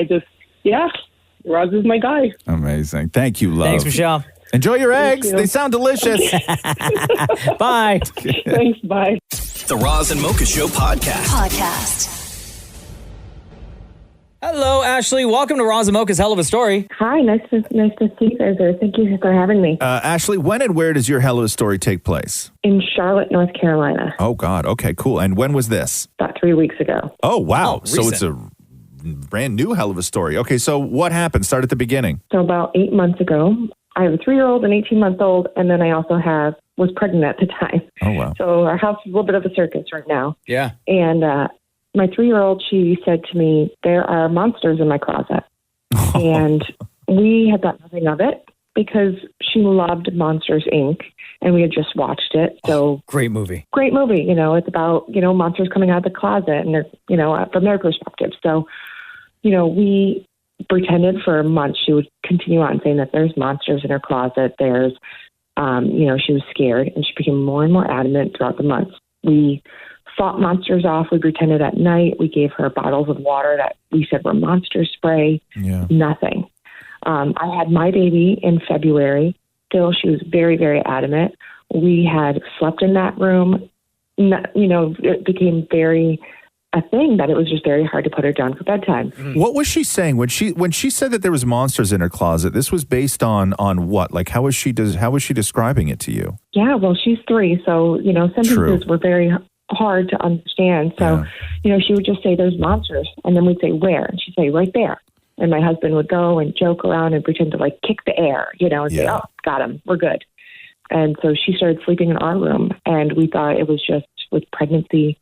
Roz is my guy. Amazing. Thank you, love. Thanks, Michelle. Enjoy your Thank eggs. you. They sound delicious. Bye. Thanks. Bye. The Roz and Mocha Show podcast. Hello, Ashley. Welcome to Roz and Mocha's Helluva Story. Hi, nice to see you guys there. Thank you for having me. Ashley, when and where does your Helluva Story take place? In Charlotte, North Carolina. Oh, God. Okay, cool. And when was this? About 3 weeks ago. Oh, wow. Oh, So it's a brand new Helluva Story. Okay, so what happened? Start at the beginning. So about 8 months ago, I have a 3-year-old, an 18-month-old, and then I also was pregnant at the time. Oh, wow. So our house is a little bit of a circus right now. Yeah. And my 3-year-old, she said to me, there are monsters in my closet. And we had thought nothing of it because she loved Monsters, Inc., and we had just watched it. So great movie. Great movie. You know, it's about, monsters coming out of the closet and they're, from their perspective. So, we pretended for months. She would continue on saying that there's monsters in her closet. There's, she was scared, and she became more and more adamant throughout the months. We fought monsters off. We pretended at night. We gave her bottles of water that we said were monster spray. Yeah. Nothing. I had my baby in February. Still, she was very, very adamant. We had slept in that room. It became a thing that it was just very hard to put her down for bedtime. What was she saying when she said that there was monsters in her closet? This was based on what? Like, how was she describing it to you? Yeah, well, she's 3, so sentences were very hard to understand. So, she would just say, "There's monsters," and then we'd say, "Where?" And she'd say, "Right there." And my husband would go and joke around and pretend to kick the air, and say, "Oh, got him, we're good." And so she started sleeping in our room, and we thought it was just with pregnancy,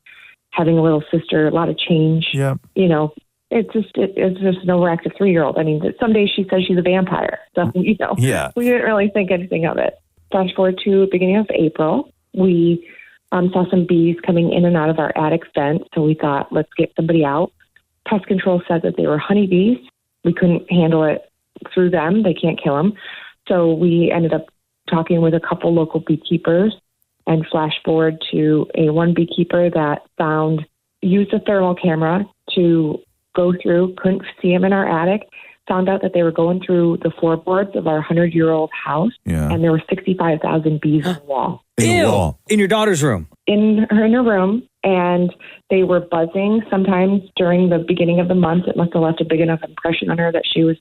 having a little sister, a lot of change. Yeah. It's just an overactive 3-year-old. I mean, some days she says she's a vampire. So, Yeah. We didn't really think anything of it. Fast forward to beginning of April, we saw some bees coming in and out of our attic vent. So we thought, let's get somebody out. Pest control said that they were honeybees. We couldn't handle it through them. They can't kill them. So we ended up talking with a couple local beekeepers and flash forward to one beekeeper that used a thermal camera to go through, couldn't see him in our attic, found out that they were going through the floorboards of our 100-year-old house, and there were 65,000 bees on the wall. Ew. In your daughter's room? In her room, and they were buzzing sometimes during the beginning of the month. It must have left a big enough impression on her that she was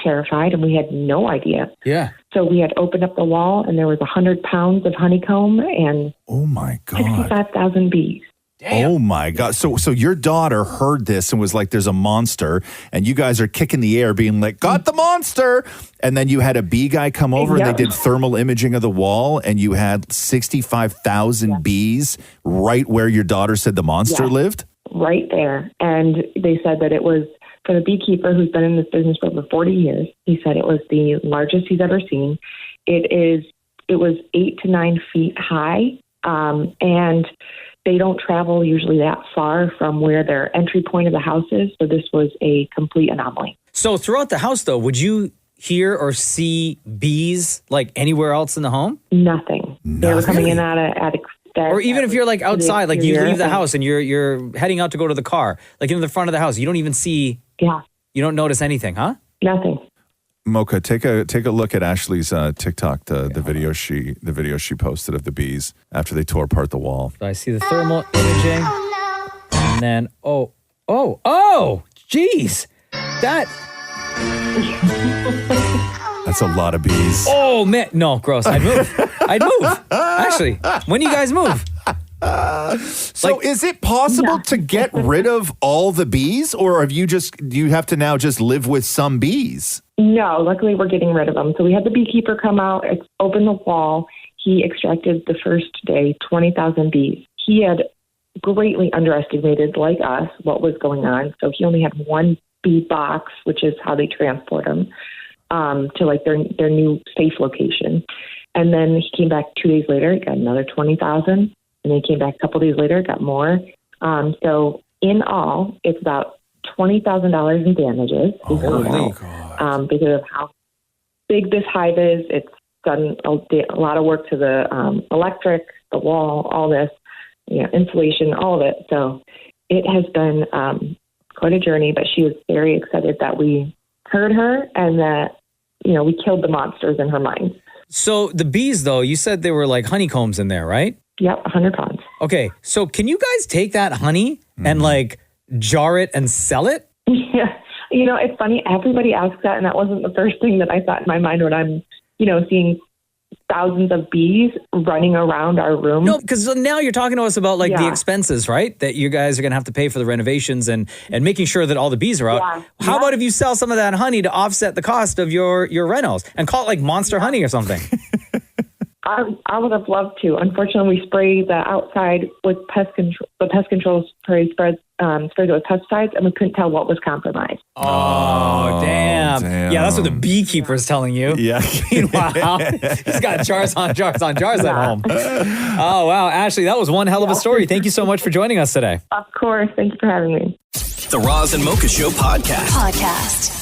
terrified, and we had no idea. Yeah. So we had opened up the wall, and there was 100 pounds of honeycomb and oh my God, 65,000 bees. Damn. Oh my God. So your daughter heard this and was like, there's a monster, and you guys are kicking the air being like, got the monster. And then you had a bee guy come over and they did thermal imaging of the wall, and you had 65,000 bees right where your daughter said the monster lived? Right there. And they said that it was, for the beekeeper who's been in this business for over 40 years, he said it was the largest he's ever seen. It was 8 to 9 feet high, and they don't travel usually that far from where their entry point of the house is. So this was a complete anomaly. So throughout the house, though, would you hear or see bees like anywhere else in the home? Nothing. They were coming in out of attic. Or even if you're like outside, like you leave the house and you're heading out to go to the car, like in the front of the house, you don't even see. Yeah. You don't notice anything, huh? Nothing. Mocha, take a look at Ashley's TikTok, the video she posted of the bees after they tore apart the wall. So I see the thermal imaging, and then geez, that's a lot of bees. Oh man, no, gross. I'd move. Actually, when do you guys move? So is it possible to get rid of all the bees, or do you have to now just live with some bees? No, luckily we're getting rid of them. So we had the beekeeper come out, open the wall. He extracted the first day 20,000 bees. He had greatly underestimated, like us, what was going on. So he only had one bee box, which is how they transport them to like their new safe location. And then he came back 2 days later, got another 20,000. And then he came back a couple days later, got more. So in all, it's about $20,000 in damages. Because of how big this hive is. It's done a lot of work to the electric, the wall, all this, insulation, all of it. So it has been quite a journey, but she was very excited that we heard her and that, we killed the monsters in her mind. So the bees, though, you said they were like honeycombs in there, right? Yep, 100 pounds. Okay, so can you guys take that honey and like jar it and sell it? Yeah. It's funny. Everybody asks that, and that wasn't the first thing that I thought in my mind when I'm, seeing thousands of bees running around our room. No, because now you're talking to us about like the expenses, right? That you guys are going to have to pay for the renovations and making sure that all the bees are out. Yeah. How about if you sell some of that honey to offset the cost of your renos and call it like Monster Honey or something? I would have loved to. Unfortunately, we spray the outside with pest control. The pest control spray sprayed it with pesticides, and we couldn't tell what was compromised. Oh, damn. Yeah, that's what the beekeeper is telling you. Yeah. Meanwhile, he's got jars on jars on jars at home. Oh, wow. Ashley, that was one hell of a story. Thank you so much for joining us today. Of course. Thank you for having me. The Roz and Mocha Show podcast.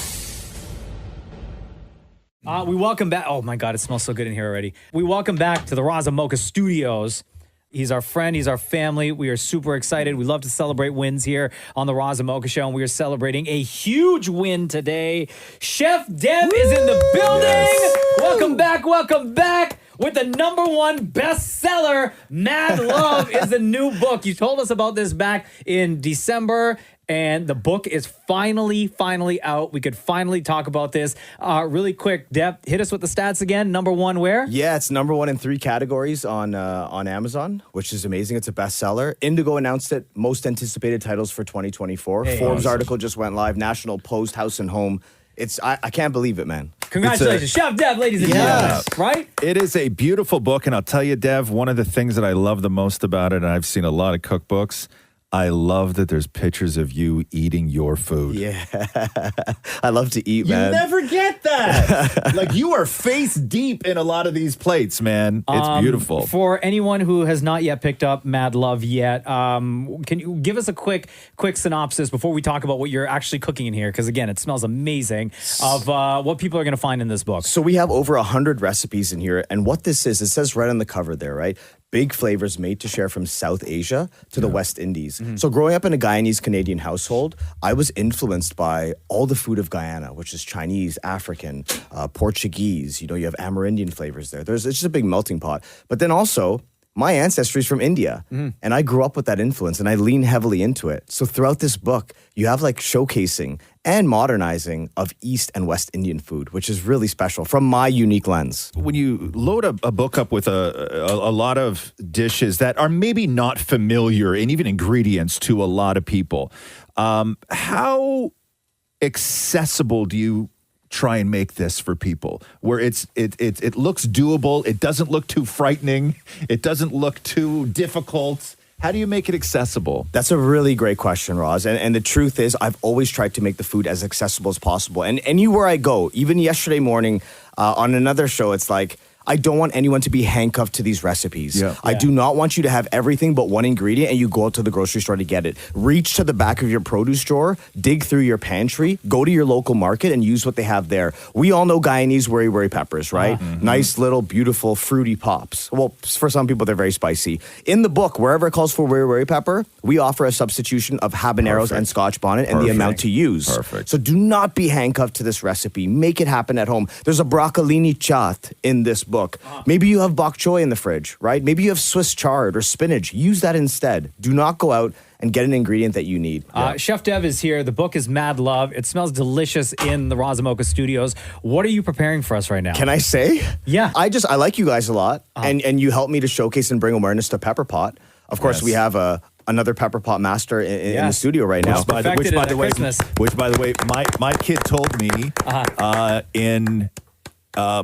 We welcome back. Oh my God, it smells so good in here already. We welcome back to the Roz and Mocha Studios. He's our friend. He's our family. We are super excited. We love to celebrate wins here on the Roz and Mocha Show, and we are celebrating a huge win today. Chef Deb is in the building. Yes. Welcome back. With the #1 bestseller, Mad Love is the new book. You told us about this back in December. And the book is finally out. We could finally talk about this. Really quick, Deb, hit us with the stats again. #1 where? Yeah, it's #1 in 3 categories on Amazon, which is amazing. It's a bestseller. Indigo announced it. Most anticipated titles for 2024. Hey, Forbes awesome. article just went live. National Post, House and Home. I can't believe it, man. Congratulations. Chef Deb, ladies and gentlemen. Right? It is a beautiful book. And I'll tell you, Dev, one of the things that I love the most about it, and I've seen a lot of cookbooks, I love that there's pictures of you eating your food. Yeah. I love to eat, man. You never get that. Like, you are face deep in a lot of these plates, man. It's beautiful. For anyone who has not yet picked up Mad Love yet, can you give us a quick synopsis before we talk about what you're actually cooking in here? Because, again, it smells amazing of what people are going to find in this book. So we have over 100 recipes in here. And what this is, it says right on the cover there, right? Big flavors made to share from South Asia to the West Indies. Mm-hmm. So growing up in a Guyanese-Canadian household, I was influenced by all the food of Guyana, which is Chinese, African, Portuguese. You have Amerindian flavors there. It's just a big melting pot. But then also, my ancestry is from India, and I grew up with that influence, and I lean heavily into it. So throughout this book, you have like showcasing and modernizing of East and West Indian food, which is really special from my unique lens. When you load a book up with a lot of dishes that are maybe not familiar and even ingredients to a lot of people, how accessible do you try and make this for people where it looks doable, it doesn't look too frightening, it doesn't look too difficult? How do you make it accessible? That's a really great question, Roz. And the truth is, I've always tried to make the food as accessible as possible. And anywhere I go, even yesterday morning on another show, it's like, I don't want anyone to be handcuffed to these recipes. I do not want you to have everything but one ingredient and you go out to the grocery store to get it. Reach to the back of your produce drawer, dig through your pantry, go to your local market and use what they have there. We all know Guyanese wiri peppers, right? Nice little beautiful fruity pops. Well, for some people they're very spicy. In the book, wherever it calls for wiri pepper, we offer a substitution of habaneros and Scotch bonnet and the amount to use. So do not be handcuffed to this recipe. Make it happen at home. There's a broccolini chat in this book. Maybe you have bok choy in the fridge, right? Maybe you have Swiss chard or spinach. Use that instead. Do not go out and get an ingredient that you need. Chef Dev is here. The book is Mad Love. It smells delicious in the Roz Mocha studios. What are you preparing for us right now? Can I say? Yeah. I like you guys a lot, and you help me to showcase and bring awareness to Pepper Pot. Of course, we have another Pepper Pot master in the studio right now. Which, by the way, my kid told me in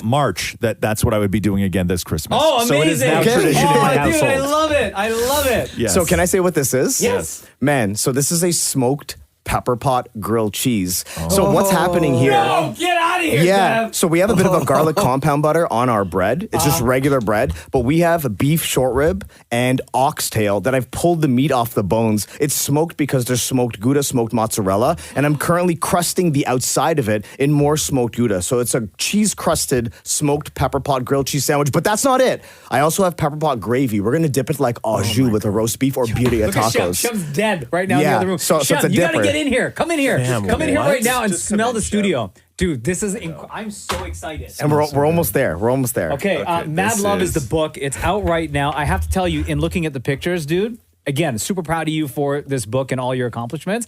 March that's what I would be doing again this Christmas. Oh, amazing. So it is now tradition in my household. Dude, I love it. I love it. Yes. So can I say what this is? Yes. Man, so this is a smoked pepper pot grilled cheese. So what's happening here? No, get out of here, Yeah. Dev. So we have a bit of a garlic compound butter on our bread. It's just regular bread, but we have a beef short rib and oxtail that I've pulled the meat off the bones. It's smoked because there's smoked Gouda, smoked mozzarella, and I'm currently crusting the outside of it in more smoked Gouda. So it's a cheese crusted smoked pepper pot grilled cheese sandwich, but that's not it. I also have pepper pot gravy. We're going to dip it like au jus with a roast beef or birria Look at Chef. tacos. Chef's dead right now in the other room. So Chef, it's a you gotta dipper. get in here. Come in here. Damn, Come in here what? right now and Just smell the studio. Dude, this is I'm so excited. And we're almost there. We're almost there. Okay, Mad Love is the book. It's out right now. I have to tell you, in looking at the pictures, dude, again, super proud of you for this book and all your accomplishments.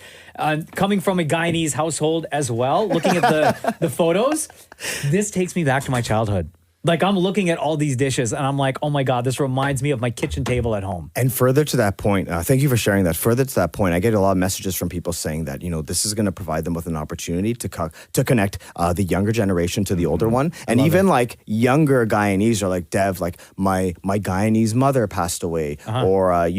Coming from a Guyanese household as well, looking at the photos, this takes me back to my childhood. Like, I'm looking at all these dishes and I'm like, oh my God, this reminds me of my kitchen table at home. And further to that point, thank you for sharing that. Further to that point, I get a lot of messages from people saying that, this is going to provide them with an opportunity to connect the younger generation to the older one. And even like younger Guyanese are like, Dev, like my Guyanese mother passed away, or, I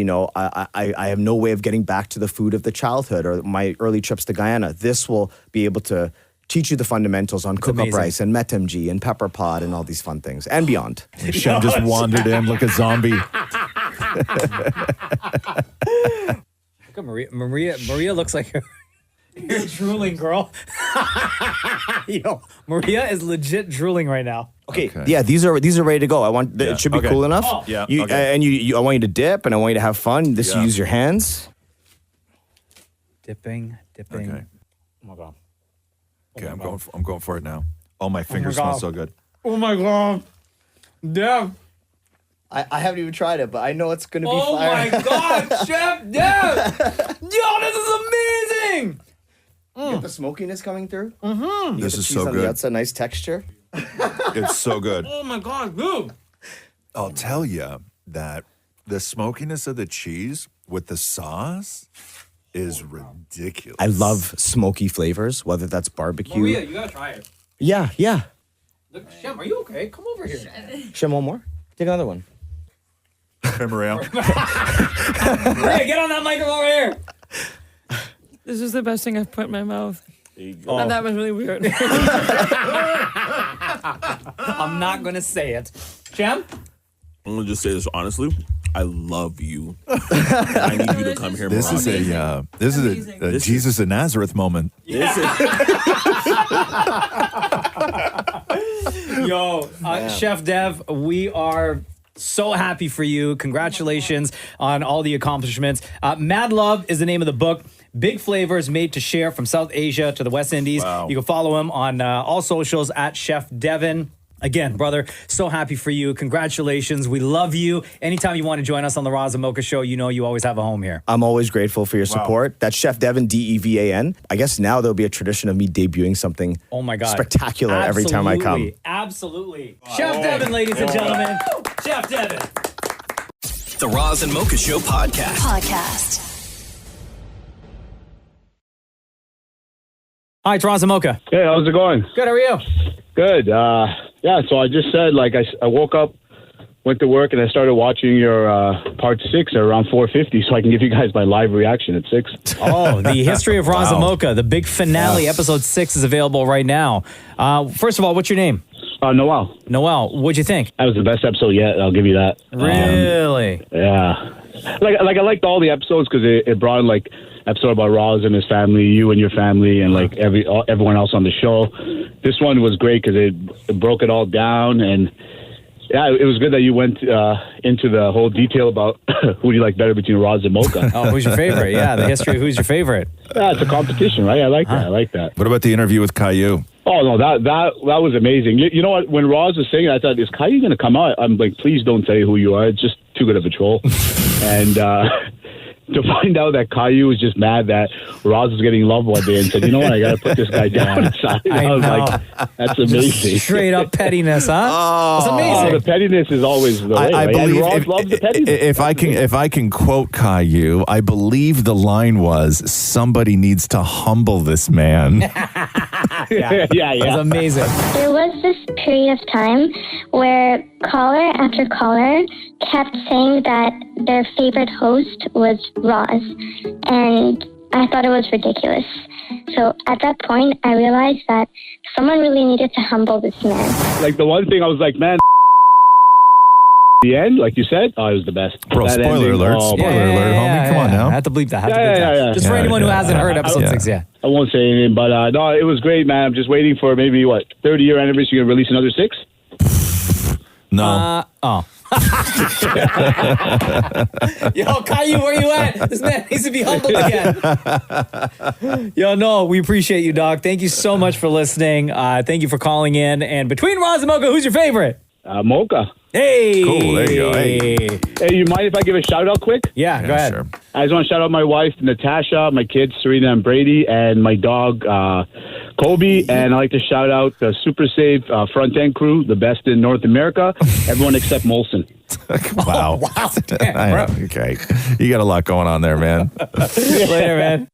have no way of getting back to the food of the childhood or my early trips to Guyana. This will be able to teach you the fundamentals on cook-up rice and metemji and pepper pot and all these fun things and beyond. Shem just wandered in like a zombie. Look at Maria. Maria looks like you're drooling, girl. Yo, Maria is legit drooling right now. Okay. Yeah, these are ready to go. I want it should be cool enough. Oh. Yeah. And I want you to dip and I want you to have fun. You use your hands. Dipping. Okay. Oh my God. Okay, I'm going for it now. Oh, my fingers smell so good. Oh my God. Dev. I haven't even tried it, but I know it's going to be Oh fire. my God, Chef Dev. Yo, this is amazing. Get the smokiness coming through. Mm-hmm. This is so on good. The outside, nice texture. It's so good. Oh my God, dude. I'll tell you that the smokiness of the cheese with the sauce is ridiculous. I love smoky flavors, whether that's barbecue. Maria, you gotta try it. Yeah. Look, Shem, are you okay? Come over here. Shem, one more. Take another one. Hey, Maria. Maria, get on that microphone over here. This is the best thing I've put in my mouth. There you go. And that was really weird. I'm not gonna say it. Shem? I'm gonna just say this honestly. I love you. I need you to come here. This is a Jesus of Nazareth moment. Yeah. Yo, Chef Dev, we are so happy for you. Congratulations on all the accomplishments. Mad Love is the name of the book. Big flavors made to share from South Asia to the West Indies. Wow. You can follow him on all socials at Chef Devin. Again, brother, so happy for you. Congratulations. We love you. Anytime you want to join us on the Roz and Mocha Show, you know you always have a home here. I'm always grateful for your support. That's Chef Devin, Devan. I guess now there'll be a tradition of me debuting something spectacular every time I come. Absolutely. Chef Devin, ladies and gentlemen. Chef Devin. The Roz and Mocha Show Podcast. Hi, it's Roz and Mocha. Hey, how's it going? Good, how are you? Good. Yeah, so I just said, I woke up, went to work, and I started watching your part 6 at around 4:50 so I can give you guys my live reaction at 6. Oh, the History of Roz Mocha, the big finale, episode 6 is available right now. First of all, what's your name? Noel. Noel, what'd you think? That was the best episode yet, I'll give you that. Really? Yeah. I liked all the episodes because it brought in, episode about Roz and his family, you and your family, and everyone else on the show. This one was great because it broke it all down, and yeah, it was good that you went into the whole detail about who do you like better between Roz and Mocha. Oh, who's your favorite? Yeah, the history of who's your favorite. Yeah, it's a competition, right? I like that. What about the interview with Caillou? Oh no, that was amazing. You know what? When Roz was saying it, I thought, is Caillou going to come out? I'm like, please don't say who you are. It's just too good of a troll. And to find out that Caillou was just mad that Roz was getting love one day and said, you know what, I got to put this guy down inside. I was like, that's amazing. Straight up pettiness, huh? It's amazing. The pettiness is always the way. I right? believe and Roz loves the pettiness. if I can quote Caillou, I believe the line was, somebody needs to humble this man. yeah. It's amazing. There was this period of time where caller after caller kept saying that their favorite host was Roz, and I thought it was ridiculous. So at that point, I realized that someone really needed to humble this man. Like the one thing I was like, man, the end, like you said, it was the best. Bro, That spoiler ending, alert, homie. Come on now. I had to bleep that. Yeah. Just for anyone who hasn't heard episode 6 yet. I won't say anything, but no, it was great, man. I'm just waiting for maybe, 30-year anniversary, you're going to release another 6? No. Yo, Caillou, where you at? This man needs to be humbled again. Yo, no, we appreciate you, dog. Thank you so much for listening. Thank you for calling in. And between Roz and Mocha, who's your favorite? Mocha. Hey. Cool, there you go. Hey, you mind if I give a shout out quick? Yeah, go ahead. Sure. I just want to shout out my wife, Natasha, my kids, Serena and Brady, and my dog, Kobe. And I'd like to shout out the Super Safe front end crew, the best in North America, everyone except Molson. Wow. Damn, bro. Okay. You got a lot going on there, man. See you later, man.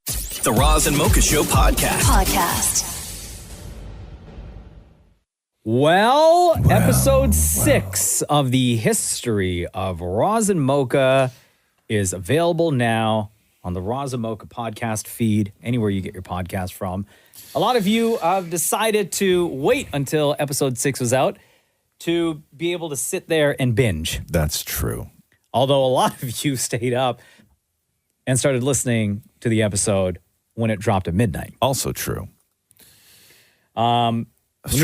The Roz and Mocha Show podcast. Well, episode 6 of the History of Roz and Mocha is available now on the Roz and Mocha podcast feed, anywhere you get your podcast from. A lot of you have decided to wait until episode 6 was out to be able to sit there and binge. That's true. Although a lot of you stayed up and started listening to the episode when it dropped at midnight. Also true. I was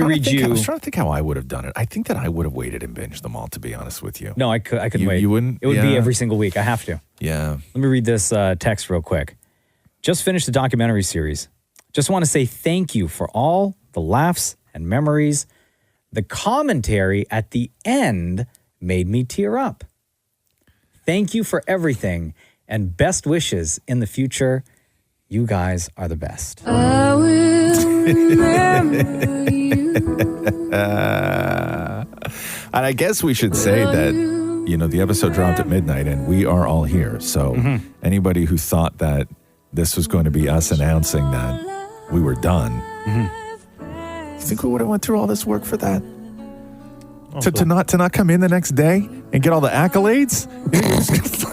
trying to think how I would have done it. I think that I would have waited and binged them all, to be honest with you. No, I couldn't wait. You wouldn't? It would be every single week. I have to. Yeah. Let me read this text real quick. Just finished the documentary series. Just want to say thank you for all the laughs and memories. The commentary at the end made me tear up. Thank you for everything and best wishes in the future. You guys are the best. I will remember you. And I guess we should say that, the episode dropped at midnight and we are all here. So anybody who thought that this was going to be us announcing that we were done, you think we would have went through all this work for that? To not come in the next day and get all the accolades?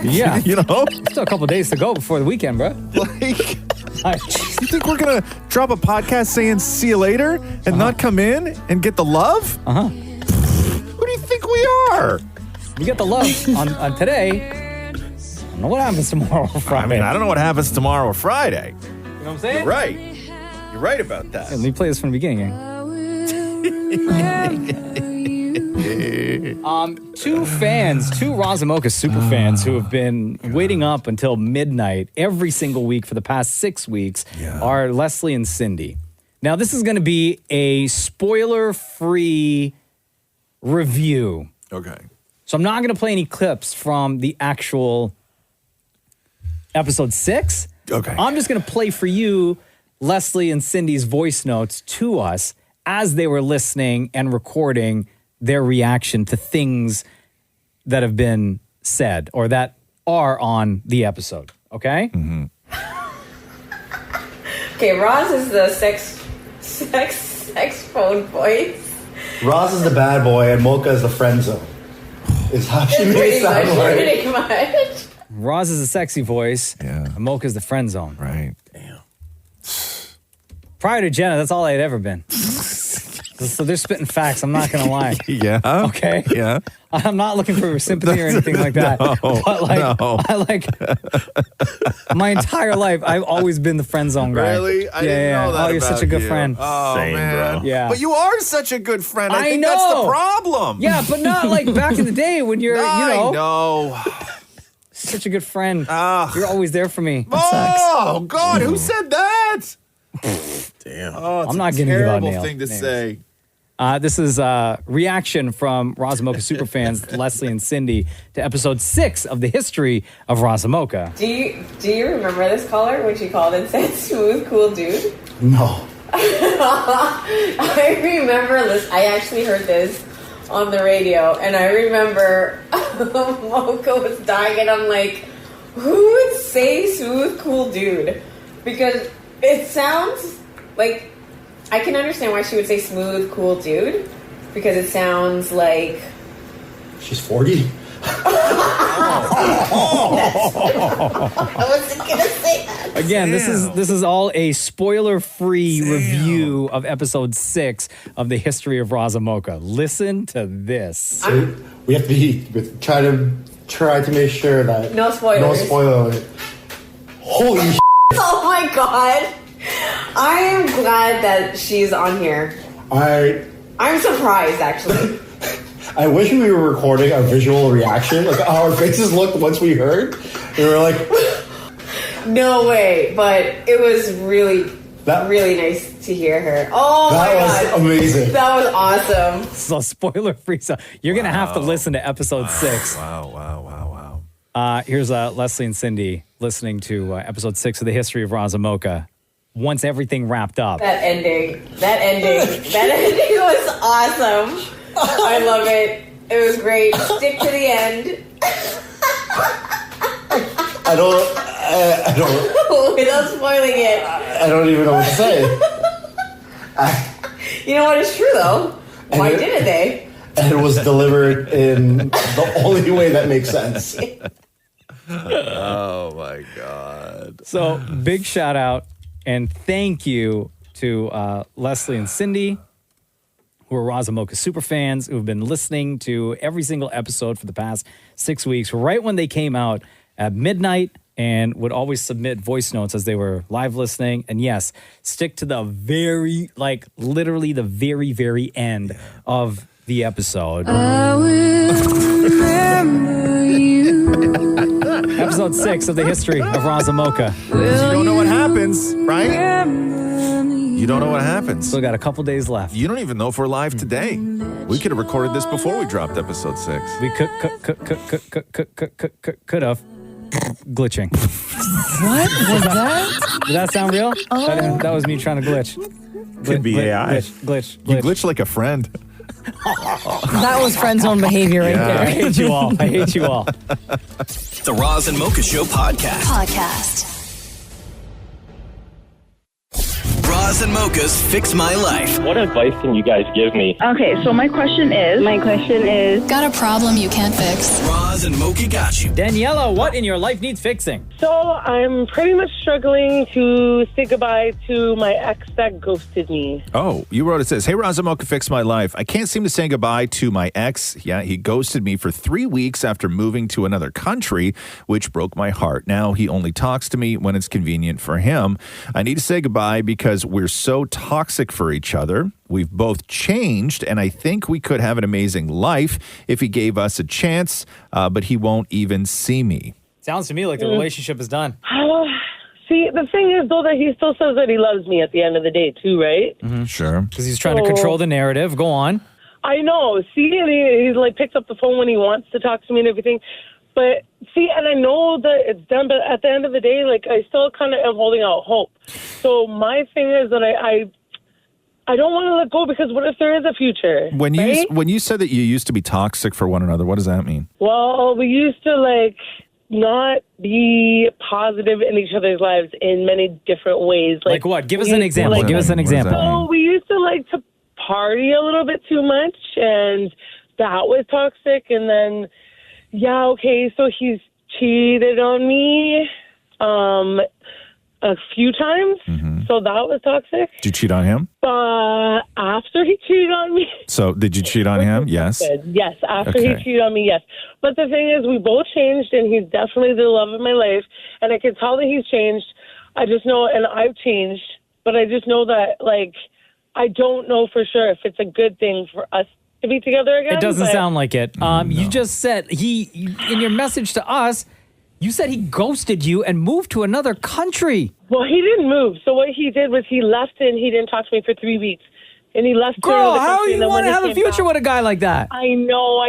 Yeah. Still a couple days to go before the weekend, bro. You think we're going to drop a podcast saying see you later and not come in and get the love? Who do you think we are? You get the love on today. I don't know what happens tomorrow or Friday. I don't know what happens tomorrow or Friday. You know what I'm saying? You're right. You're right about that. Let me play this from the beginning. Two Roz and Mocha super fans who have been waiting up until midnight every single week for the past 6 weeks are Leslie and Cindy. Now, this is going to be a spoiler-free review. Okay. So I'm not going to play any clips from the actual episode 6. Okay. I'm just going to play for you Leslie and Cindy's voice notes to us as they were listening and recording their reaction to things that have been said or that are on the episode. Okay? Mm-hmm. Okay, Roz is the sex phone voice. Roz is the bad boy and Mocha is the friend zone. Is how she made Pretty it sound much, like. pretty much. Roz is the sexy voice. Yeah. And Mocha's the friend zone. Right. Prior to Jenna, that's all I had ever been. So they're spitting facts. I'm not going to lie. Yeah. Okay. Yeah. I'm not looking for sympathy or anything like that. No, but like, no. I like my entire life, I've always been the friend zone guy. Really? I didn't know that Oh, you're such a about good you. friend. Oh, man. bro. Yeah. But you are such a good friend. I think know. that's the problem. Yeah, but not like back in the day when you're, I know. such a good friend. You're always there for me. Oh, God. Who said that? Damn. Oh, it's I'm not a going to give out terrible names. thing to say. This is a reaction from Roz Mocha superfans Leslie and Cindy to episode 6 of the History of Roz Mocha. Do you remember this caller when she called and said smooth, cool dude? No. I remember this. I actually heard this on the radio, and I remember Mocha was dying, and I'm like, who would say smooth, cool dude? Because it sounds like, I can understand why she would say smooth, cool dude, because it sounds like... She's 40? I wasn't going to say that. Again, this is all a spoiler-free review of episode 6 of the History of Roz Mocha. Listen to this. So we have to try to make sure that No spoilers. No spoiler. Holy shit. Oh my god. I am glad that she's on here. I'm surprised, actually. I wish we were recording a visual reaction, like how our faces looked once we heard. We were like, No way, but it was really nice to hear her. Oh my god. That was amazing. That was awesome. So spoiler-free. So you're going to have to listen to episode 6. Wow. Here's Leslie and Cindy listening to episode 6 of the History of Roz Mocha. Once everything wrapped up. That ending was awesome. I love it. It was great. Stick to the end. I don't. Without spoiling it. I don't even know what to say. You know what? It's true though. Why didn't they? And it was delivered in the only way that makes sense. Oh my God. So big shout out and thank you to Leslie and Cindy, who are Roz Mocha super fans, who have been listening to every single episode for the past 6 weeks, right when they came out at midnight, and would always submit voice notes as they were live listening. And yes, stick to the literally the very, very end of the episode. I will remember you. Episode 6 of the History of Roz Mocha. You don't know what happens, right? You don't know what happens. Still got a couple days left. You don't even know if we're live today. We could have recorded this before we dropped episode 6. We could have. Glitching. What was that? Did that sound real? Oh. That was me trying to glitch. Could be AI. Glitch. You glitch like a friend. That was friend zone behavior right there. I hate you all. The Roz and Mocha Show podcast. Roz and Mocha's Fix My Life. What advice can you guys give me? Okay, so my question is... Got a problem you can't fix? Roz and Mocha got you. Daniela, what in your life needs fixing? So I'm pretty much struggling to say goodbye to my ex that ghosted me. Oh, you wrote it says, "Hey, Roz Mocha, fix my life. I can't seem to say goodbye to my ex. Yeah, he ghosted me for 3 weeks after moving to another country, which broke my heart. Now he only talks to me when it's convenient for him. I need to say goodbye because we're so toxic for each other. We've both changed, and I think we could have an amazing life if he gave us a chance, but he won't even see me." Sounds to me like the relationship is done. See, the thing is, though, that he still says that he loves me at the end of the day, too, right? Sure. Because he's trying to control the narrative. Go on. I know. See, and he like picks up the phone when he wants to talk to me and everything. But see, and I know that it's done, but at the end of the day, like I still kind of am holding out hope. So my thing is that I don't want to let go, because what if there is a future? When you said that you used to be toxic for one another, what does that mean? Well, we used to like not be positive in each other's lives in many different ways. Like what? Give us an example. Give us an example. So we used to like to party a little bit too much, and that was toxic. And then, yeah, okay, so he's cheated on me a few times, so that was toxic. Did you cheat on him? After he cheated on me. So did you cheat on him? Yes. Yes, after Okay. he cheated on me, yes. But the thing is, we both changed, and he's definitely the love of my life, and I can tell that he's changed. I just know, and I've changed, but I just know that, like, I don't know for sure if it's a good thing for us to be together again. It doesn't but- sound like it. You just said in your message to us, you said he ghosted you and moved to another country. Well, he didn't move. So what he did was he left, and he didn't talk to me for 3 weeks. And he left. Girl, how you want to have a future with a guy like that? I know,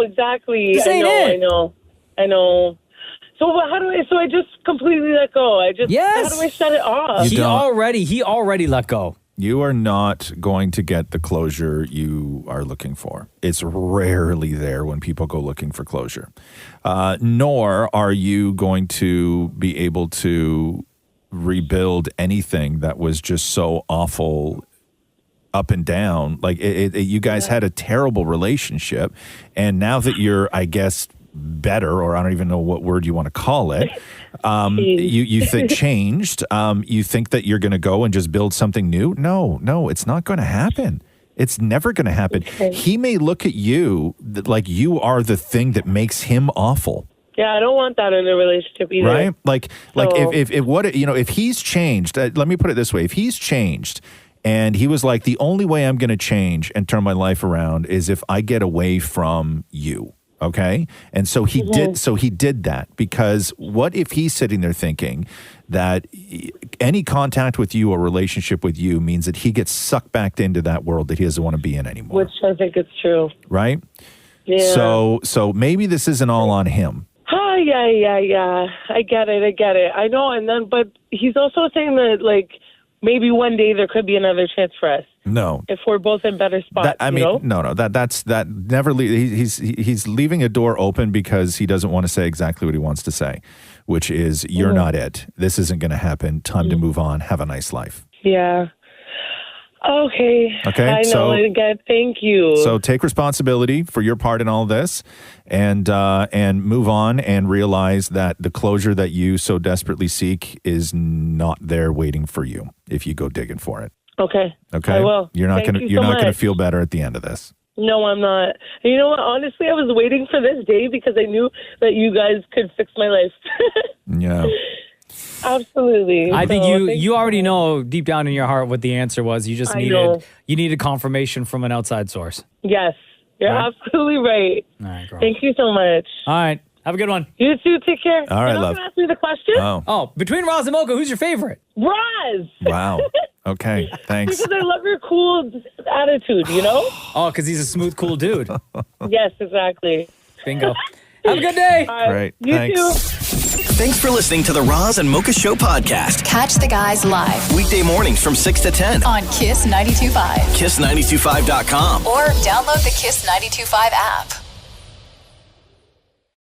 exactly. This ain't it. I know. So how do I? So I just completely let go. Yes. How do I shut it off? You don't. He already let go. You are not going to get the closure you are looking for. It's rarely there when people go looking for closure. Nor are you going to be able to rebuild anything that was just so awful up and down. Like you guys had a terrible relationship, and now that you're, I guess, better, or I don't even know what word you want to call it, you think changed, you think that you're going to go and just build something new. No, it's not going to happen. It's never going to happen. He may look at you like you are the thing that makes him awful. Yeah, I don't want that in a relationship either. Right? Like if he's changed, let me put it this way. If he's changed and he was like, the only way I'm going to change and turn my life around is if I get away from you. Okay. And so he did. So he did that, because what if he's sitting there thinking that any contact with you or relationship with you means that he gets sucked back into that world that he doesn't want to be in anymore. Which I think is true. Right. Yeah. So maybe this isn't all on him. Oh, yeah. I get it. I know. And then, but he's also saying that, like, maybe one day there could be another chance for us. No. If we're both in better spots. No. That never. He's leaving a door open because he doesn't want to say exactly what he wants to say, which is, you're not it. This isn't going to happen. Time to move on. Have a nice life. Yeah. Okay. I know. Again, thank you. So take responsibility for your part in all this, and move on, and realize that the closure that you so desperately seek is not there waiting for you if you go digging for it. Okay. Okay. I will. You're not Thank going you so to much. feel better at the end of this. No, I'm not. And you know what? Honestly, I was waiting for this day because I knew that you guys could fix my life. Yeah. Absolutely. I think you already know deep down in your heart what the answer was. You just needed confirmation from an outside source. Yes, you're absolutely right. All right, girl. Thank you so much. All right. Have a good one. You too. Take care. All right, You're not love. gonna ask me the question? Oh. Between Roz and Mocha, who's your favorite? Roz. Wow. Okay. Thanks. Because I love your cool attitude, you know? Oh, because he's a smooth, cool dude. Yes, exactly. Bingo. Have a good day. All right. Great. You Thanks. too. Thanks for listening to the Roz and Mocha Show podcast. Catch the guys live Weekday mornings from 6 to 10. on Kiss 92.5 Kiss925.com. or download the Kiss 92.5 app.